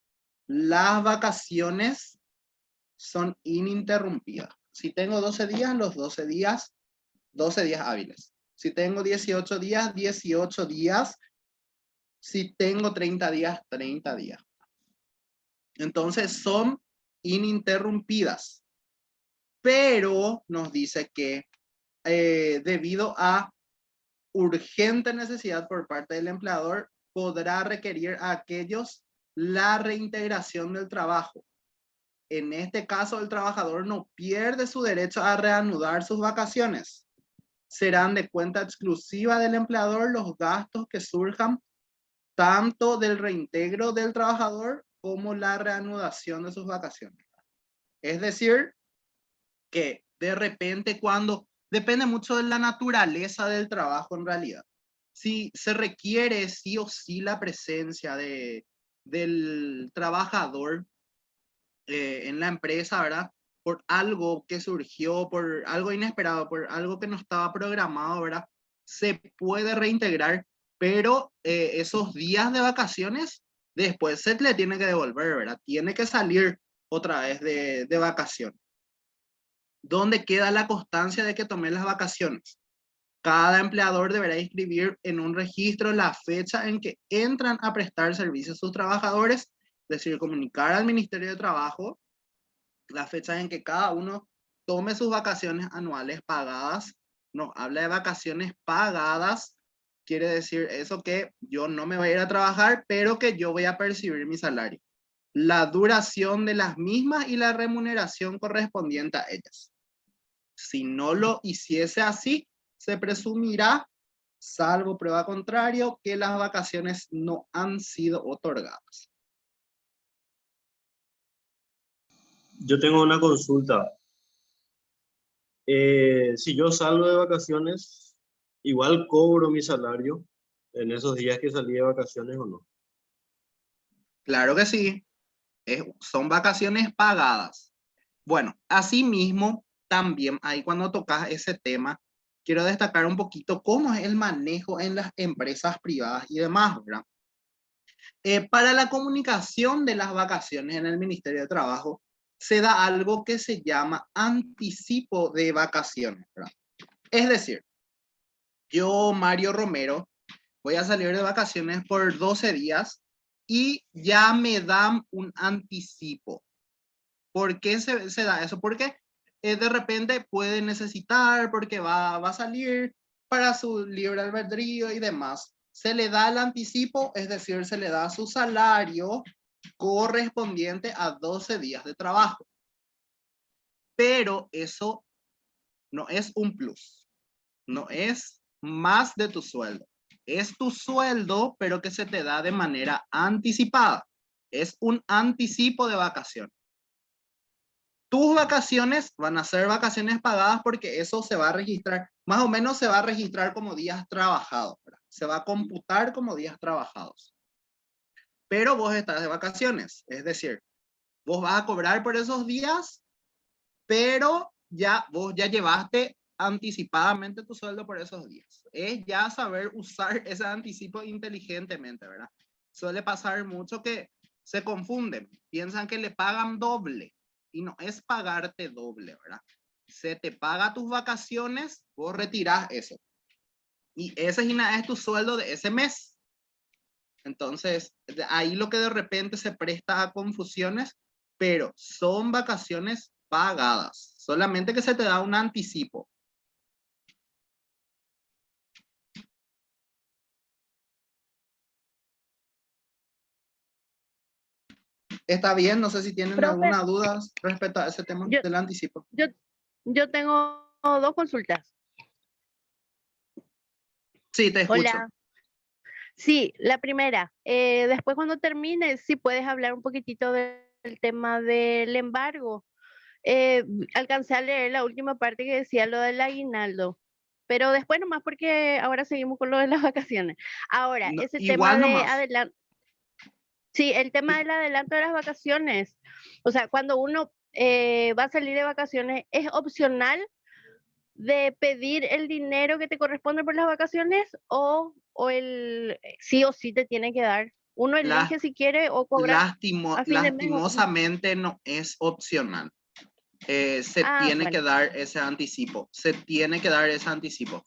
Las vacaciones son ininterrumpidas. Si tengo 12 días, los 12 días hábiles. Si tengo 18 días, 18 días. Si tengo 30 días, 30 días. Entonces son ininterrumpidas. Pero nos dice que debido a urgente necesidad por parte del empleador, podrá requerir a aquellos la reintegración del trabajo. En este caso, el trabajador no pierde su derecho a reanudar sus vacaciones, serán de cuenta exclusiva del empleador los gastos que surjan tanto del reintegro del trabajador como la reanudación de sus vacaciones. Es decir, que de repente depende mucho de la naturaleza del trabajo en realidad. Si se requiere sí o sí la presencia del trabajador en la empresa, ¿verdad? Por algo que surgió, por algo inesperado, por algo que no estaba programado, ¿verdad? Se puede reintegrar, pero esos días de vacaciones después se le tiene que devolver, ¿verdad? Tiene que salir otra vez de vacaciones. ¿Dónde queda la constancia de que tomé las vacaciones? Cada empleador deberá inscribir en un registro la fecha en que entran a prestar servicio a sus trabajadores, es decir, comunicar al Ministerio de Trabajo la fecha en que cada uno tome sus vacaciones anuales pagadas. No, habla de vacaciones pagadas, quiere decir eso que yo no me voy a ir a trabajar, pero que yo voy a percibir mi salario. La duración de las mismas y la remuneración correspondiente a ellas. Si no lo hiciese así, se presumirá, salvo prueba contrario, que las vacaciones no han sido otorgadas. Yo tengo una consulta. Si yo salgo de vacaciones, igual cobro mi salario en esos días que salí de vacaciones o no. Claro que sí. Son vacaciones pagadas. Bueno, asimismo, también ahí cuando tocas ese tema, quiero destacar un poquito cómo es el manejo en las empresas privadas y demás, ¿verdad? Para la comunicación de las vacaciones en el Ministerio de Trabajo, se da algo que se llama anticipo de vacaciones, ¿verdad? Es decir, yo, Mario Romero, voy a salir de vacaciones por 12 días y ya me dan un anticipo. ¿Por qué se da eso? Porque de repente puede necesitar, porque va a salir para su libre albedrío y demás. Se le da el anticipo, es decir, se le da su salario correspondiente a 12 días de trabajo. Pero eso no es un plus, no es más de tu sueldo. Es tu sueldo, pero que se te da de manera anticipada. Es un anticipo de vacaciones. Tus vacaciones van a ser vacaciones pagadas porque eso se va a registrar, más o menos se va a registrar como días trabajados, ¿verdad? Se va a computar como días trabajados. Pero vos estás de vacaciones, es decir, vos vas a cobrar por esos días, pero vos ya llevaste anticipadamente tu sueldo por esos días. Es ya saber usar ese anticipo inteligentemente, ¿verdad? Suele pasar mucho que se confunden, piensan que le pagan doble. Y no es pagarte doble, ¿verdad? Se te paga tus vacaciones, vos retirás eso. Y ese es tu sueldo de ese mes. Entonces, ahí lo que de repente se presta a confusiones, pero son vacaciones pagadas. Solamente que se te da un anticipo. Está bien, no sé si tienen Profe, alguna duda respecto a ese tema del anticipo. Yo tengo 2 consultas. Sí, te escucho. Hola. Sí, la primera, después cuando termines, si puedes hablar un poquitito del tema del embargo. Alcancé a leer la última parte que decía lo del aguinaldo, pero después nomás porque ahora seguimos con lo de las vacaciones. Ahora, No, ese tema igual de nomás. adelanto. Sí, el tema del adelanto de las vacaciones. O sea, cuando uno va a salir de vacaciones, ¿es opcional de pedir el dinero que te corresponde por las vacaciones o el sí o sí te tiene que dar? Uno elige si quiere o cobrar a fin de mes. Lastimosamente no es opcional. Se tiene que Bueno. dar ese anticipo. Se tiene que dar ese anticipo.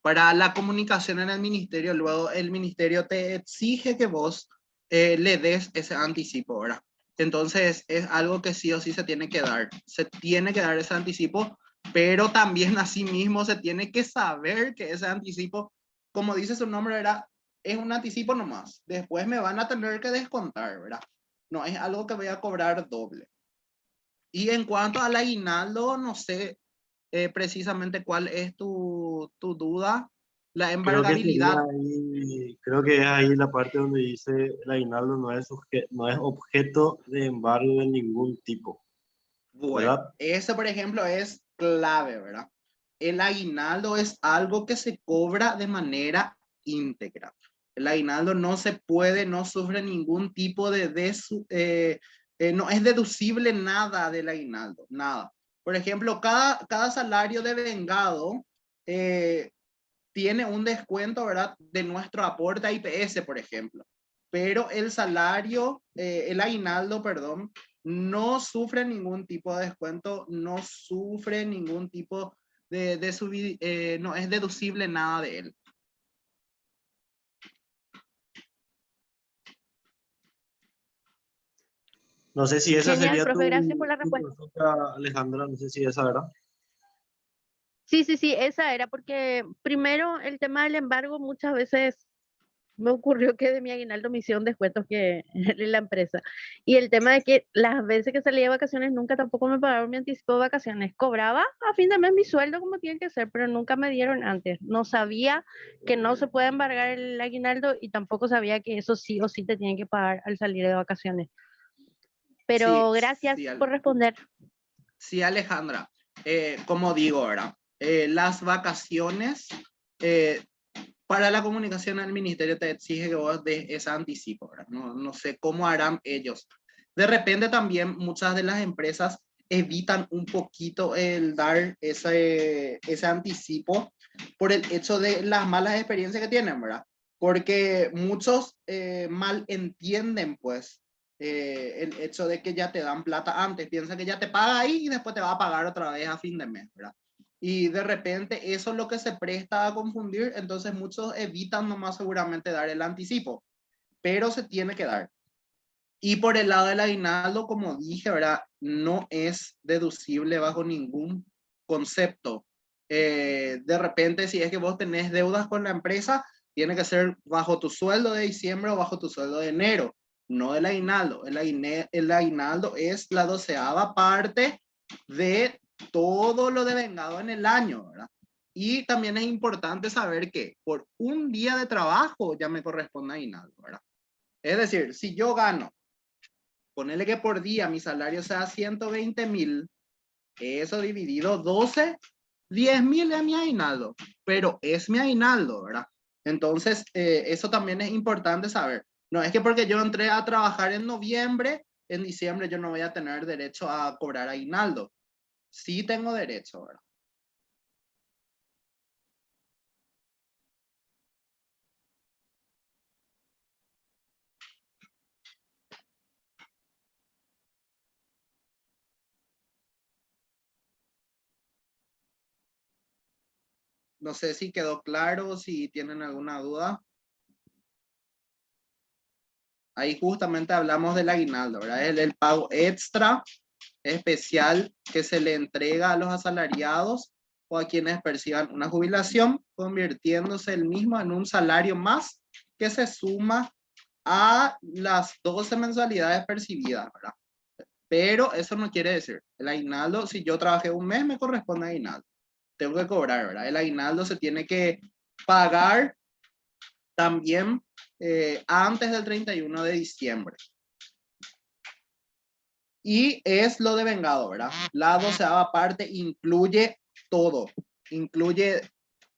Para la comunicación en el ministerio, luego el ministerio te exige que vos le des ese anticipo, ¿verdad? Entonces es algo que sí o sí se tiene que dar. Se tiene que dar ese anticipo, pero también asimismo se tiene que saber que ese anticipo, como dice su nombre, ¿verdad? Es un anticipo nomás. Después me van a tener que descontar, ¿verdad? No es algo que voy a cobrar doble. Y en cuanto al aguinaldo, no sé, precisamente cuál es tu duda. La Creo que sería embargabilidad. ahí, creo que es ahí la parte donde dice el aguinaldo no es objeto de embargo de ningún tipo, Bueno, ¿verdad? ese por ejemplo es clave, ¿verdad? El aguinaldo es algo que se cobra de manera íntegra. El aguinaldo no se puede, no sufre ningún tipo no es deducible nada del aguinaldo, nada. Por ejemplo, cada salario de vengado eh, tiene un descuento, ¿verdad? De nuestro aporte a IPS, por ejemplo. Pero el aguinaldo, perdón, no sufre ningún tipo de descuento, no sufre ningún tipo no es deducible nada de él. No sé si esa Genial, sería profe, gracias por la tu respuesta. consulta, Alejandra, no sé si esa era. Sí, sí, sí, esa era porque primero el tema del embargo muchas veces me ocurrió que de mi aguinaldo me hicieron descuentos que en la empresa. Y el tema de que las veces que salía de vacaciones nunca tampoco me pagaron mi anticipo de vacaciones. Cobraba a fin de mes mi sueldo como tiene que ser, pero nunca me dieron antes. No sabía que no se puede embargar el aguinaldo y tampoco sabía que eso sí o sí te tienen que pagar al salir de vacaciones. Sí, Pero gracias sí, por responder. sí, Alejandra. Como digo, ahora, las vacaciones eh, para la comunicación al ministerio te exige que vos des ese anticipo, ¿verdad? No, no sé cómo harán ellos. De repente también muchas de las empresas evitan un poquito el dar ese anticipo por el hecho de las malas experiencias que tienen, ¿verdad? Porque muchos mal entienden, pues, el hecho de que ya te dan plata antes. Piensa que ya te paga ahí y después te va a pagar otra vez a fin de mes, ¿verdad? Y de repente eso es lo que se presta a confundir, entonces muchos evitan nomás seguramente dar el anticipo, pero se tiene que dar. Y por el lado del aguinaldo, como dije, ¿verdad? No es deducible bajo ningún concepto. De repente, si es que vos tenés deudas con la empresa, tiene que ser bajo tu sueldo de diciembre o bajo tu sueldo de enero, no el aguinaldo. El aguinaldo es la 12ª parte de todo lo devengado en el año, ¿verdad? Y también es importante saber que por un día de trabajo ya me corresponde aguinaldo, ¿verdad? Es decir, si yo gano, ponerle que por día mi salario sea 120.000, eso dividido 12, 10.000 es mi aguinaldo, pero es mi aguinaldo, ¿verdad? Entonces, eso también es importante saber. No es que porque yo entré a trabajar en noviembre, en diciembre yo no voy a tener derecho a cobrar aguinaldo. Sí tengo derecho, ¿verdad? No sé si quedó claro, si tienen alguna duda. Ahí justamente hablamos del aguinaldo, ¿verdad? El pago extra especial que se le entrega a los asalariados o a quienes perciban una jubilación, convirtiéndose el mismo en un salario más que se suma a las 12 mensualidades percibidas, ¿verdad? Pero eso no quiere decir, el aguinaldo, si yo trabajé un mes, me corresponde aguinaldo. Tengo que cobrar, ¿verdad? El aguinaldo se tiene que pagar también antes del 31 de diciembre. Y es lo de vengado, ¿verdad? La 12ª parte incluye todo. Incluye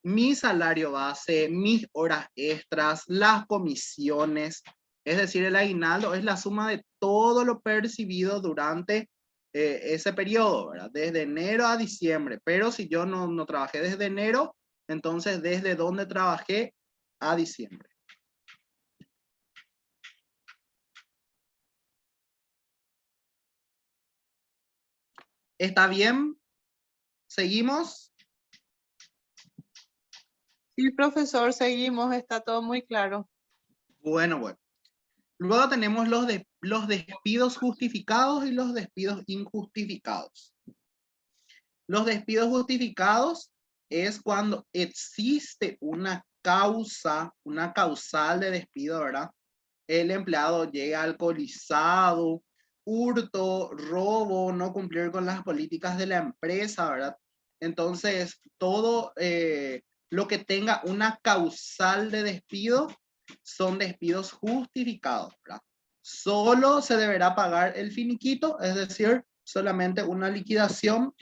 mi salario base, mis horas extras, las comisiones. Es decir, el aguinaldo es la suma de todo lo percibido durante ese periodo, ¿verdad? Desde enero a diciembre. Pero si yo no trabajé desde enero, entonces desde donde trabajé a diciembre. ¿Está bien? ¿Seguimos? Sí, profesor, seguimos, está todo muy claro. Bueno. Luego tenemos los despidos justificados y los despidos injustificados. Los despidos justificados es cuando existe una causal de despido, ¿verdad? El empleado llega alcoholizado, hurto, robo, no cumplir con las políticas de la empresa, ¿verdad? Entonces, todo lo que tenga una causal de despido son despidos justificados, ¿verdad? Solo se deberá pagar el finiquito, es decir, solamente una liquidación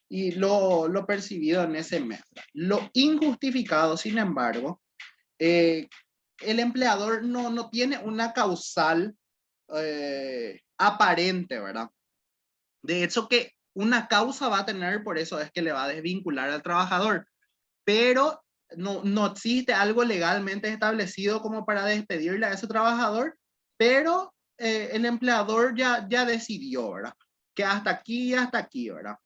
y lo percibido en ese mes. Lo injustificado, sin embargo, el empleador no tiene una causal aparente, ¿verdad? De hecho, que una causa va a tener, por eso es que le va a desvincular al trabajador, pero no existe algo legalmente establecido como para despedirle a ese trabajador, pero el empleador ya decidió, ¿verdad? Que hasta aquí y hasta aquí, ¿verdad?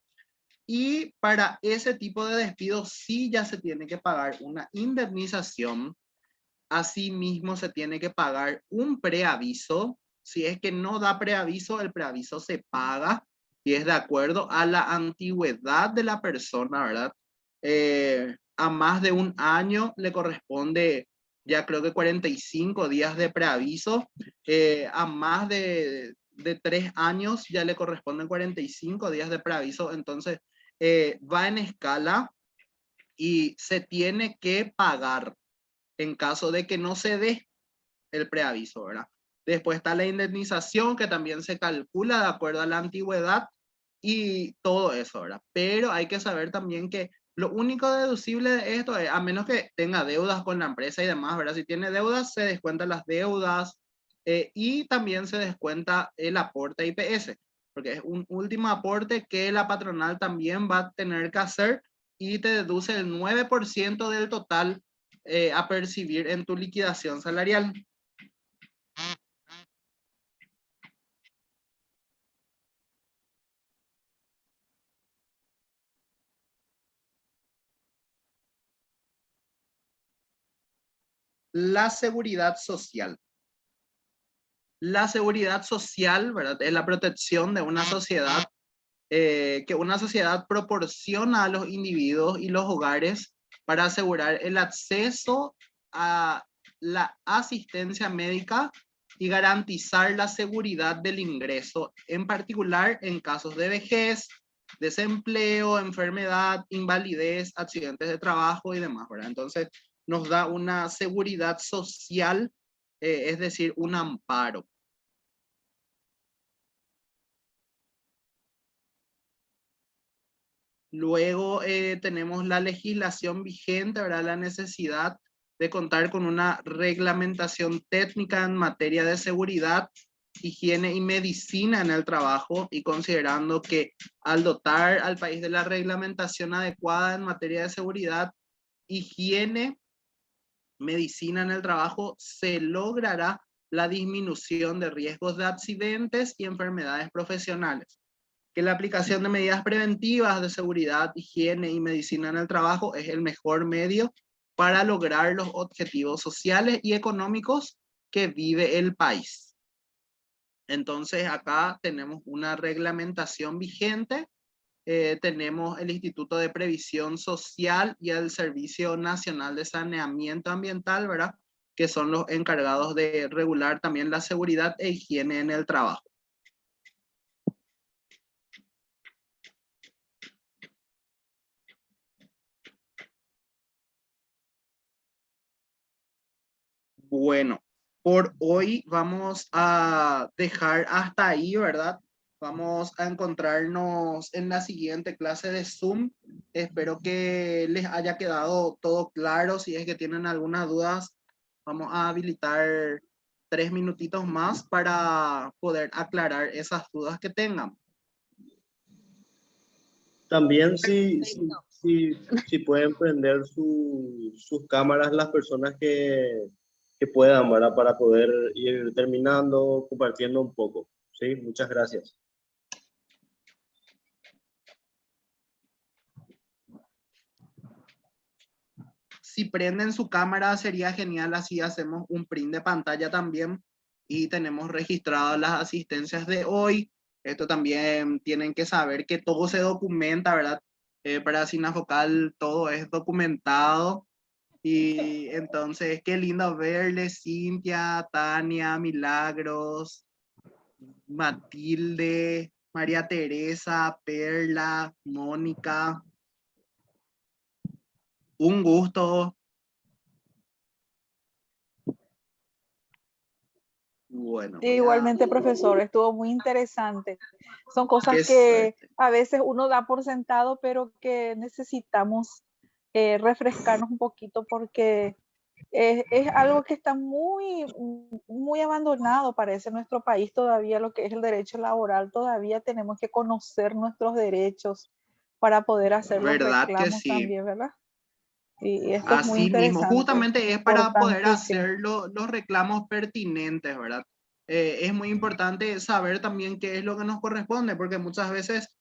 Y para ese tipo de despidos sí ya se tiene que pagar una indemnización. Asimismo se tiene que pagar un preaviso. Si es que no da preaviso, el preaviso se paga y es de acuerdo a la antigüedad de la persona, ¿verdad? A más de un año le corresponde, ya creo que 45 días de preaviso. A más de 3 años ya le corresponden 45 días de preaviso. Entonces, va en escala y se tiene que pagar en caso de que no se dé el preaviso, ¿verdad? Después está la indemnización, que también se calcula de acuerdo a la antigüedad y todo eso, ¿verdad? Pero hay que saber también que lo único deducible de esto es, a menos que tenga deudas con la empresa y demás, ¿verdad? Si tiene deudas, se descuentan las deudas y también se descuenta el aporte IPS, porque es un último aporte que la patronal también va a tener que hacer y te deduce el 9% del total a percibir en tu liquidación salarial. La seguridad social. La seguridad social, ¿verdad? Es la protección de una sociedad que una sociedad proporciona a los individuos y los hogares para asegurar el acceso a la asistencia médica y garantizar la seguridad del ingreso, en particular en casos de vejez, desempleo, enfermedad, invalidez, accidentes de trabajo y demás, ¿verdad? Entonces, nos da una seguridad social, es decir, un amparo. Luego tenemos la legislación vigente, ¿verdad? La necesidad de contar con una reglamentación técnica en materia de seguridad, higiene y medicina en el trabajo, y considerando que al dotar al país de la reglamentación adecuada en materia de seguridad, higiene, medicina en el trabajo, se logrará la disminución de riesgos de accidentes y enfermedades profesionales. Que la aplicación de medidas preventivas de seguridad, higiene y medicina en el trabajo es el mejor medio para lograr los objetivos sociales y económicos que vive el país. Entonces acá tenemos una reglamentación vigente, tenemos el Instituto de Previsión Social y el Servicio Nacional de Saneamiento Ambiental, ¿verdad? Que son los encargados de regular también la seguridad e higiene en el trabajo. Bueno, por hoy vamos a dejar hasta ahí, ¿verdad? Vamos a encontrarnos en la siguiente clase de Zoom. Espero que les haya quedado todo claro. Si es que tienen algunas dudas, vamos a habilitar 3 minutitos más para poder aclarar esas dudas que tengan. También si pueden prender sus cámaras las personas que puedan, ¿verdad? Para poder ir terminando, compartiendo un poco. ¿Sí? Muchas gracias. Si prenden su cámara sería genial, así hacemos un print de pantalla también y tenemos registradas las asistencias de hoy. Esto también tienen que saber que todo se documenta, ¿verdad? Para Sinafocal todo es documentado y entonces qué lindo verles, Cintia, Tania, Milagros, Matilde, María Teresa, Perla, Mónica. Un gusto. Bueno, voy a... Igualmente, profesor, estuvo muy interesante. Son cosas Qué que suerte. a veces uno da por sentado, pero que necesitamos refrescarnos un poquito porque es algo que está muy abandonado, parece, en nuestro país todavía, lo que es el derecho laboral. Todavía tenemos que conocer nuestros derechos para poder hacer los ¿Verdad que reclamos sí? también, ¿verdad? Y esto es muy Así mismo, interesante, justamente es para poder importantísimo. hacer los reclamos pertinentes, ¿verdad? Es muy importante saber también qué es lo que nos corresponde, porque muchas veces,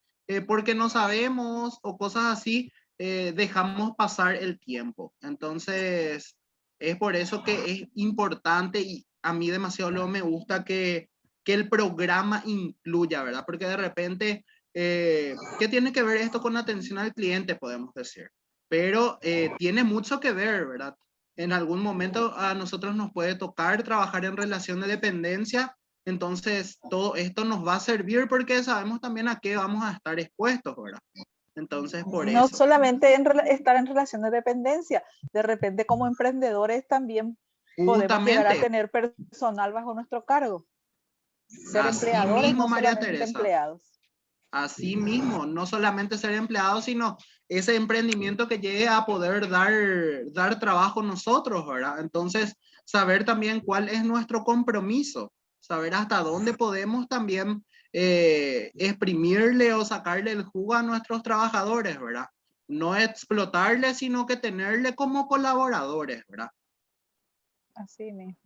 porque no sabemos o cosas así, dejamos pasar el tiempo. Entonces, es por eso que es importante y a mí demasiado luego me gusta que el programa incluya, ¿verdad? Porque de repente, ¿qué tiene que ver esto con atención al cliente, podemos decir? Pero tiene mucho que ver, ¿verdad? En algún momento a nosotros nos puede tocar trabajar en relación de dependencia, entonces todo esto nos va a servir porque sabemos también a qué vamos a estar expuestos, ¿verdad? Entonces, por No eso. solamente estar en relación de dependencia, de repente como emprendedores también podemos llegar a Justamente, tener personal bajo nuestro cargo, ser así empleadores, mismo, no María solamente Teresa. empleados. Así mismo, no solamente ser empleado, sino ese emprendimiento que llegue a poder dar trabajo nosotros, ¿verdad? Entonces, saber también cuál es nuestro compromiso, saber hasta dónde podemos también exprimirle o sacarle el jugo a nuestros trabajadores, ¿verdad? No explotarles, sino que tenerle como colaboradores, ¿verdad? Así mismo.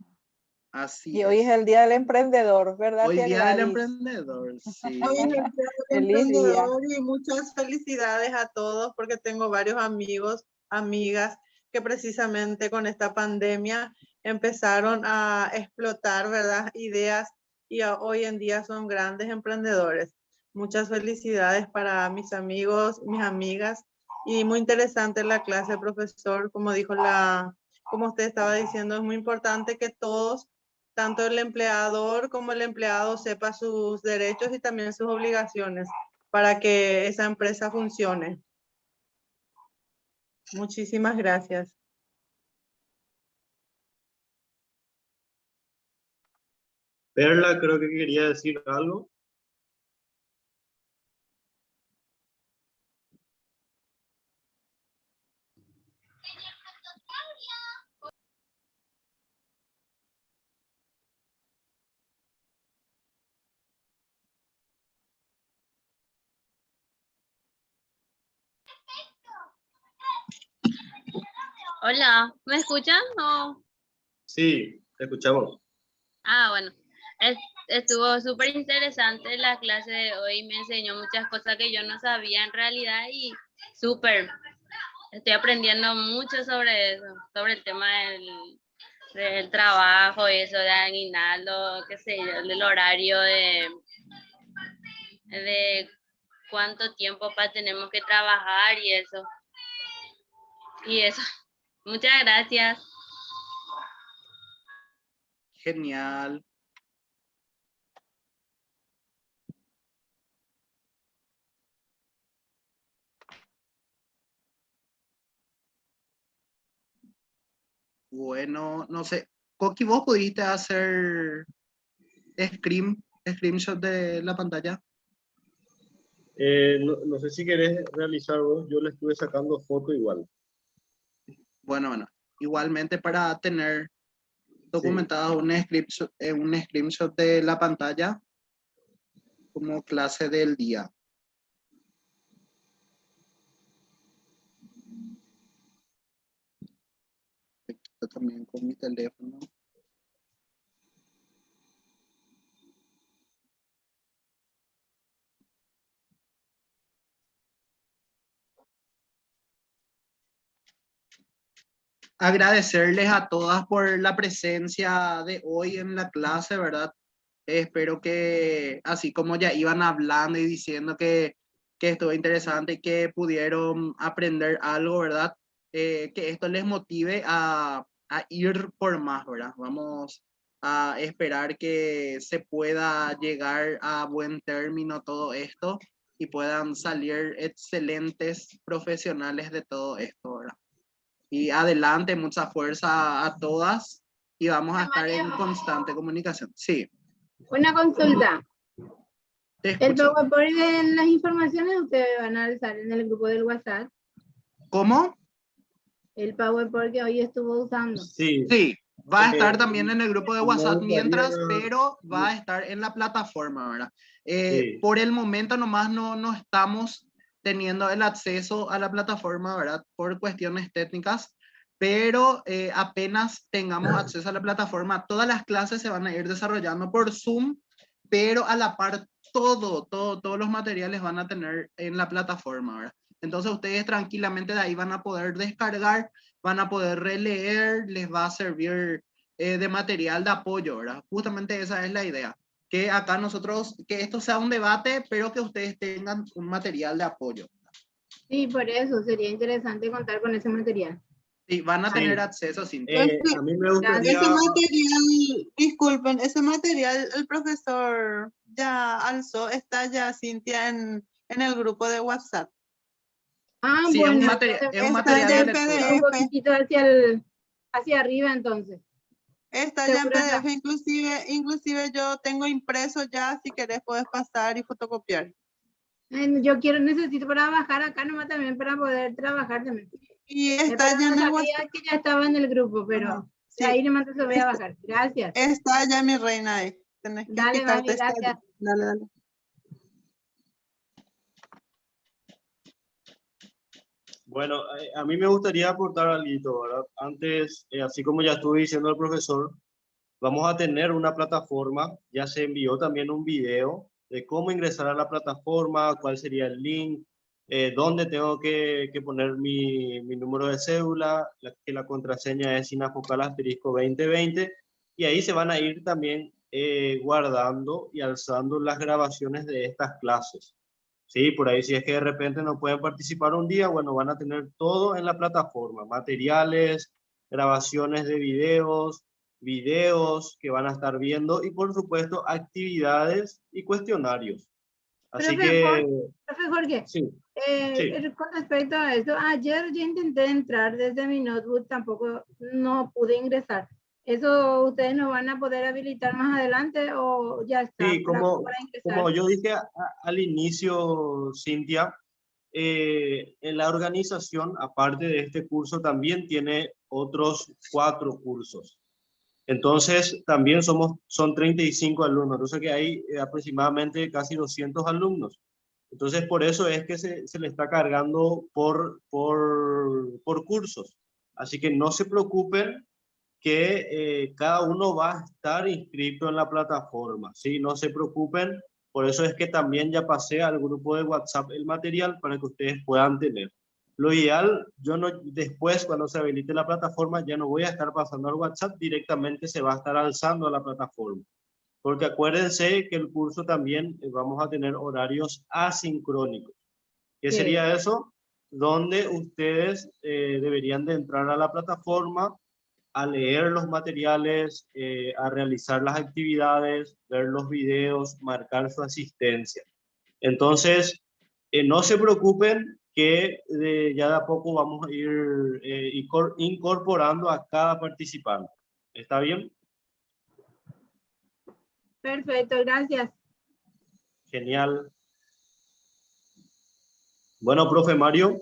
Así Y hoy es es. el Día del Emprendedor, ¿verdad, Hoy tía día del Gladys? emprendedor, sí. Hoy es el Día del Feliz día. Emprendedor y muchas felicidades a todos porque tengo varios amigos, amigas que precisamente con esta pandemia empezaron a explotar, ¿verdad? Ideas y hoy en día son grandes emprendedores. Muchas felicidades para mis amigos, mis amigas y muy interesante la clase, profesor, como dijo como usted estaba diciendo, es muy importante que todos tanto el empleador como el empleado sepa sus derechos y también sus obligaciones para que esa empresa funcione. Muchísimas gracias. Perla, creo que quería decir algo. Hola, ¿me escuchan? No. Sí, te escuchamos. Bueno, estuvo súper interesante la clase de hoy, me enseñó muchas cosas que yo no sabía en realidad y súper, estoy aprendiendo mucho sobre eso, sobre el tema del trabajo y eso de aguinaldo, qué sé yo, del horario de cuánto tiempo tenemos que trabajar y eso. Y eso, muchas gracias. Genial. Bueno, no sé. Coqui, ¿vos pudiste hacer screenshot de la pantalla? No sé si querés realizar vos, yo le estuve sacando foto igual. Bueno. Igualmente para tener Sí. documentado un screenshot de la pantalla como clase del día. Yo también con mi teléfono. Agradecerles a todas por la presencia de hoy en la clase, ¿verdad? Espero que, así como ya iban hablando y diciendo que estuvo interesante y que pudieron aprender algo, ¿verdad? Que esto les motive a ir por más, ¿verdad? Vamos a esperar que se pueda llegar a buen término todo esto y puedan salir excelentes profesionales de todo esto, ¿verdad? Y adelante, mucha fuerza a todas y vamos a estar en constante comunicación. Sí, Una consulta. te El escucho. PowerPoint de las informaciones ustedes van a alzar en el grupo del WhatsApp. ¿Cómo? El PowerPoint que hoy estuvo usando. Sí, Sí, va a estar también en el grupo de me WhatsApp gustaría- mientras, pero va a estar en la plataforma, ¿verdad? Sí. Por el momento nomás no estamos teniendo el acceso a la plataforma, ¿verdad? Por cuestiones técnicas, pero apenas tengamos acceso a la plataforma, todas las clases se van a ir desarrollando por Zoom, pero a la par todos los materiales van a tener en la plataforma, ¿verdad? Entonces ustedes tranquilamente de ahí van a poder descargar, van a poder releer, les va a servir de material de apoyo, ¿verdad? Justamente esa es la idea, que acá nosotros, que esto sea un debate, pero que ustedes tengan un material de apoyo. Sí, por eso sería interesante contar con ese material. Sí, van a Sí. tener acceso sin A mí me gustaría... Ese material, disculpen, ese material el profesor ya alzó, está ya Cintia en el grupo de WhatsApp. Ah, Sí, bueno, es un entonces, material ya de en lectura. un poquitito hacia arriba entonces. Está ya en Seguro está. PDF, inclusive yo tengo impreso ya, si querés puedes pasar y fotocopiar. Yo necesito para bajar acá nomás también para poder trabajar también. Y está Pero ya en no el sabía WhatsApp. que ya estaba en el grupo, pero Ajá, de sí. ahí nomás se voy a bajar. Gracias. Está ya mi reina ahí. Tenés que Dale, fijarte, mami, está gracias. allí. Dale, dale. Bueno, a mí me gustaría aportar algo, ¿verdad? Antes, así como ya estuve diciendo el profesor, vamos a tener una plataforma, ya se envió también un video de cómo ingresar a la plataforma, cuál sería el link, dónde tengo que poner mi número de cédula, que la contraseña es sinafocal asterisco 2020, y ahí se van a ir también guardando y alzando las grabaciones de estas clases. Sí, por ahí si es que de repente no pueden participar un día, bueno, van a tener todo en la plataforma, materiales, grabaciones de videos que van a estar viendo y por supuesto actividades y cuestionarios. Así que Profe Jorge, sí, sí. con respecto a esto, ayer yo intenté entrar desde mi notebook, tampoco no pude ingresar. ¿Eso ustedes nos van a poder habilitar más adelante o ya está? Sí, para ingresar? como yo dije al inicio, Cintia, en la organización, aparte de este curso, también tiene otros 4 cursos. Entonces, también son 35 alumnos, entonces que hay aproximadamente casi 200 alumnos. Entonces, por eso es que se le está cargando por cursos. Así que no se preocupen que cada uno va a estar inscrito en la plataforma, ¿sí? No se preocupen, por eso es que también ya pasé al grupo de WhatsApp el material para que ustedes puedan tener. Lo ideal, después cuando se habilite la plataforma ya no voy a estar pasando al WhatsApp, directamente se va a estar alzando a la plataforma. Porque acuérdense que el curso también vamos a tener horarios asincrónicos. ¿Qué sería eso? Donde ustedes deberían de entrar a la plataforma, a leer los materiales, a realizar las actividades, ver los videos, marcar su asistencia. Entonces, no se preocupen que ya de a poco vamos a ir incorporando a cada participante. ¿Está bien? Perfecto, gracias. Genial. Bueno, profe Mario.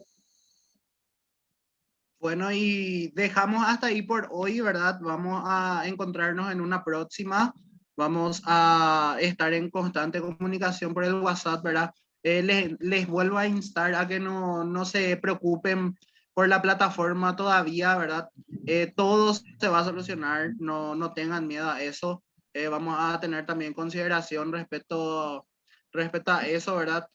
Bueno, y dejamos hasta ahí por hoy, ¿verdad? Vamos a encontrarnos en una próxima. Vamos a estar en constante comunicación por el WhatsApp, ¿verdad? Les vuelvo a instar a que no se preocupen por la plataforma todavía, ¿verdad? Todo se va a solucionar, no tengan miedo a eso. Vamos a tener también consideración respecto a eso, ¿verdad?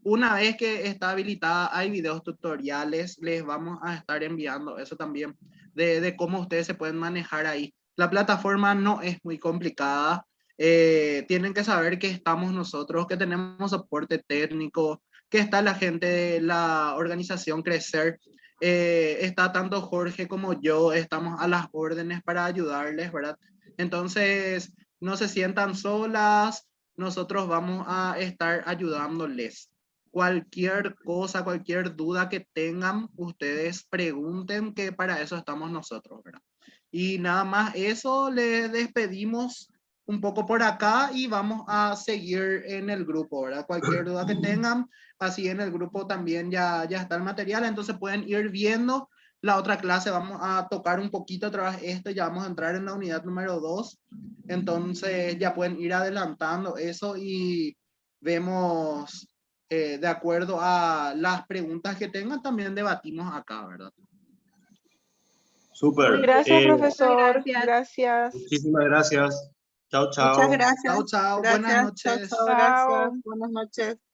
Una vez que está habilitada, hay videos tutoriales, les vamos a estar enviando eso también, de cómo ustedes se pueden manejar ahí. La plataforma no es muy complicada, tienen que saber que estamos nosotros, que tenemos soporte técnico, que está la gente de la organización Crecer, está tanto Jorge como yo, estamos a las órdenes para ayudarles, ¿verdad? Entonces, no se sientan solas, nosotros vamos a estar ayudándoles. Cualquier cosa, cualquier duda que tengan, ustedes pregunten, que para eso estamos nosotros, ¿verdad? Y nada más eso, les despedimos un poco por acá y vamos a seguir en el grupo, ¿verdad? Cualquier duda que tengan, así en el grupo también ya está el material, entonces pueden ir viendo. La otra clase vamos a tocar un poquito tras esto, ya vamos a entrar en la unidad número 2, entonces ya pueden ir adelantando eso y vemos, de acuerdo a las preguntas que tengan, también debatimos acá, ¿verdad? Súper. Gracias, profesor. Gracias. Gracias. Muchísimas gracias. Chao, chao. Muchas gracias. Chao, chao. Gracias. Buenas Chao, noches. chao, Chao. gracias. Buenas noches.